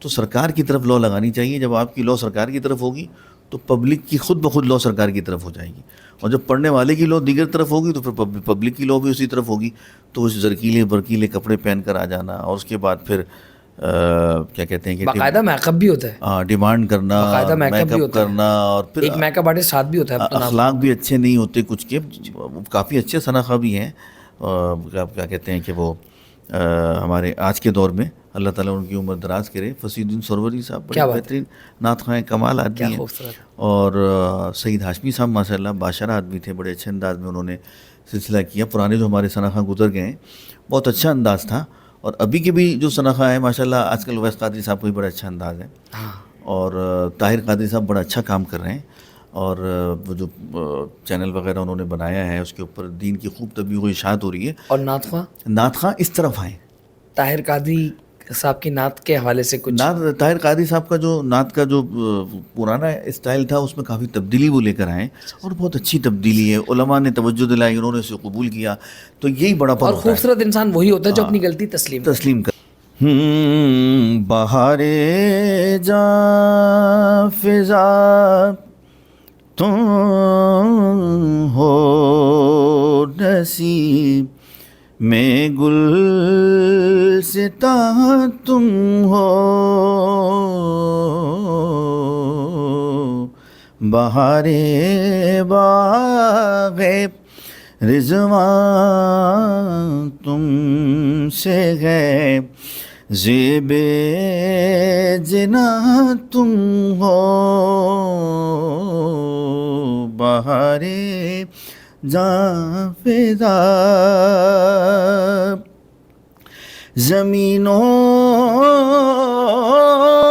تو سرکار کی طرف لا لگانی چاہیے. جب آپ کی لا سرکار کی طرف ہوگی تو پبلک کی خود بخود لا سرکار کی طرف ہو جائے گی, اور جب پڑھنے والے کی لا دیگر طرف ہوگی تو پھر پبلک کی لا بھی اسی طرف ہوگی. تو اس زرکیلے برکیلے کپڑے پہن کر آ جانا, اور اس کے بعد پھر کیا کہتے ہیں کہ باقاعدہ میک اپ بھی ہوتا ہے, ڈیمانڈ کرنا, باقاعدہ میک اپ کرنا, اور پھر ایک میک اپ آرٹسٹ ساتھ بھی ہوتا ہے. اخلاق بھی اچھے نہیں ہوتے کچھ کے, کافی اچھے شناخواہ بھی ہیں. کیا کہتے ہیں کہ وہ ہمارے آج کے دور میں اللہ تعالیٰ ان کی عمر دراز کرے, فصیح الدین سروری صاحب بڑے بہترین نعت خواہ کمال آدمی ہیں, اور سعید ہاشمی صاحب ماشاء اللہ باشرہ آدمی تھے, بڑے اچھے انداز میں انہوں نے سلسلہ کیا. پرانے جو ہمارے ثنا خواہ گزر گئے ہیں بہت اچھا انداز تھا, اور ابھی کے بھی جو ثنا خواہ ہیں ماشاء اللہ آج کل اویس قادری صاحب کو بھی بڑا اچھا انداز ہے, اور طاہر قادری صاحب بڑا اچھا کام کر رہے ہیں, اور وہ جو چینل وغیرہ انہوں نے بنایا ہے اس کے اوپر دین کی خوب تبلیغ و اشاعت ہو رہی ہے. اور نعت خواہ اس طرف آئیں. طاہر قادری صاحب کی نعت کے حوالے سے کچھ. طاہر قادری صاحب کا جو نعت کا جو پرانا اسٹائل تھا اس میں کافی تبدیلی وہ لے کر آئے, اور بہت اچھی تبدیلی ہے. علماء نے توجہ دلائی, انہوں نے اسے قبول کیا, تو یہی بڑا پر اور خوبصورت انسان وہی ہوتا ہے جو اپنی غلطی تسلیم کر. بہار جاں فضا تم ہو نصیب میں گلستہ تم ہو, بہار باغ رضوان تم سے ہے, زیب جنا تم ہو, بہار جاں فضا. زمین و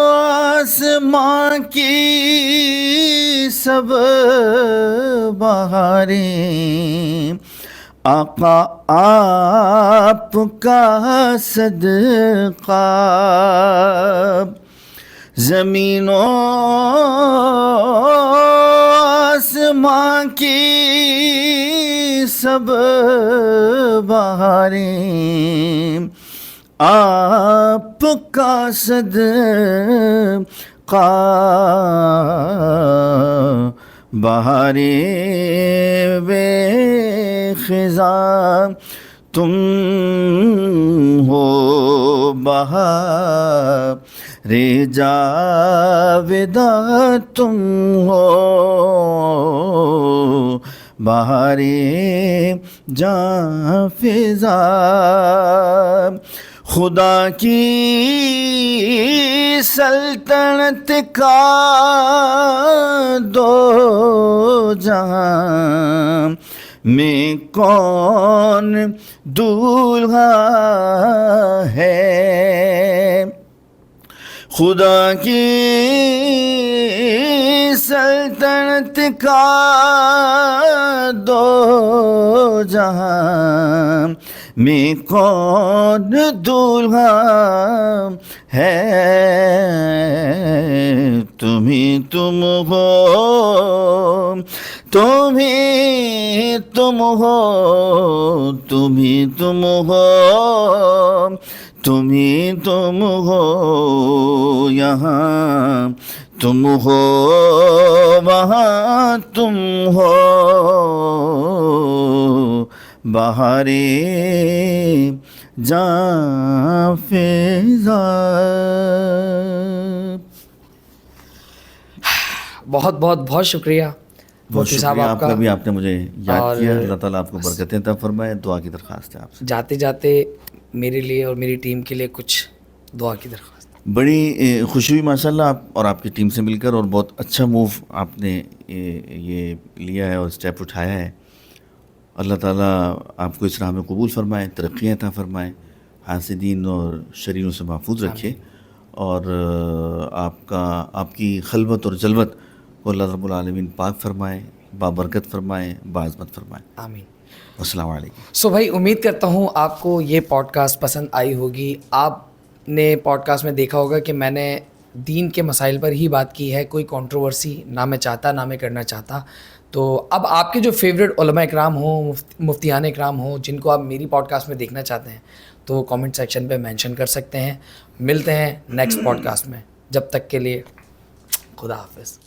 آسمان کی سب بہاریں آقا آپ کا صدقہ. زمین و آسمان کی سب بہاریں آپ کا صدقہ. بہار بے خزاں تم ہو, بہار جاودہ تم ہو, بہار جاں فضا. خدا کی سلطنت کا دو جہاں میں کون دولہا ہے, خدا کی سلطنت کا دو جہاں میں کون دولہا ہے. تمہیں تم ہو, تمہیں تم ہو, تمہیں تم ہو, تمہیں تم ہو, یہاں تم ہو, وہاں تم ہو, بہار جاں فضا. بہت بہت بہت شکریہ مفتی صاحب آپ کا بھی, آپ نے مجھے یاد کیا. اللہ تعالیٰ آپ کو برکتیں عطا فرمائے. دعا کی درخواست ہے آپ سے. جاتے جاتے میرے لیے اور میری ٹیم کے لیے کچھ دعا کی درخواست. بڑی خوشی ہوئی ماشاء اللہ آپ اور آپ کی ٹیم سے مل کر, اور بہت اچھا موو آپ نے یہ لیا ہے اور اسٹیپ اٹھایا ہے. اللہ تعالیٰ آپ کو اس راہ میں قبول فرمائے, ترقی عطا فرمائے, حاسدین اور شریروں سے محفوظ رکھے, اور آپ کی خلوت اور جلوت کو اللہ رب العالمین پاک فرمائے, بابرکت فرمائے, باعظمت فرمائے. آمین. السلام علیکم. سو بھائی امید کرتا ہوں آپ کو یہ پوڈ کاسٹ پسند آئی ہوگی. آپ نے پوڈ کاسٹ میں دیکھا ہوگا کہ میں نے دین کے مسائل پر ہی بات کی ہے, کوئی کنٹروورسی نہ میں چاہتا نہ میں کرنا چاہتا. تو اب آپ کے جو فیوریٹ علماء اکرام ہوں, مفتیان اکرام ہوں, جن کو آپ میری پوڈ کاسٹ میں دیکھنا چاہتے ہیں, تو کامنٹ سیکشن پہ مینشن کر سکتے ہیں. ملتے ہیں نیکسٹ پوڈ کاسٹ میں. جب تک کے لیے خدا حافظ.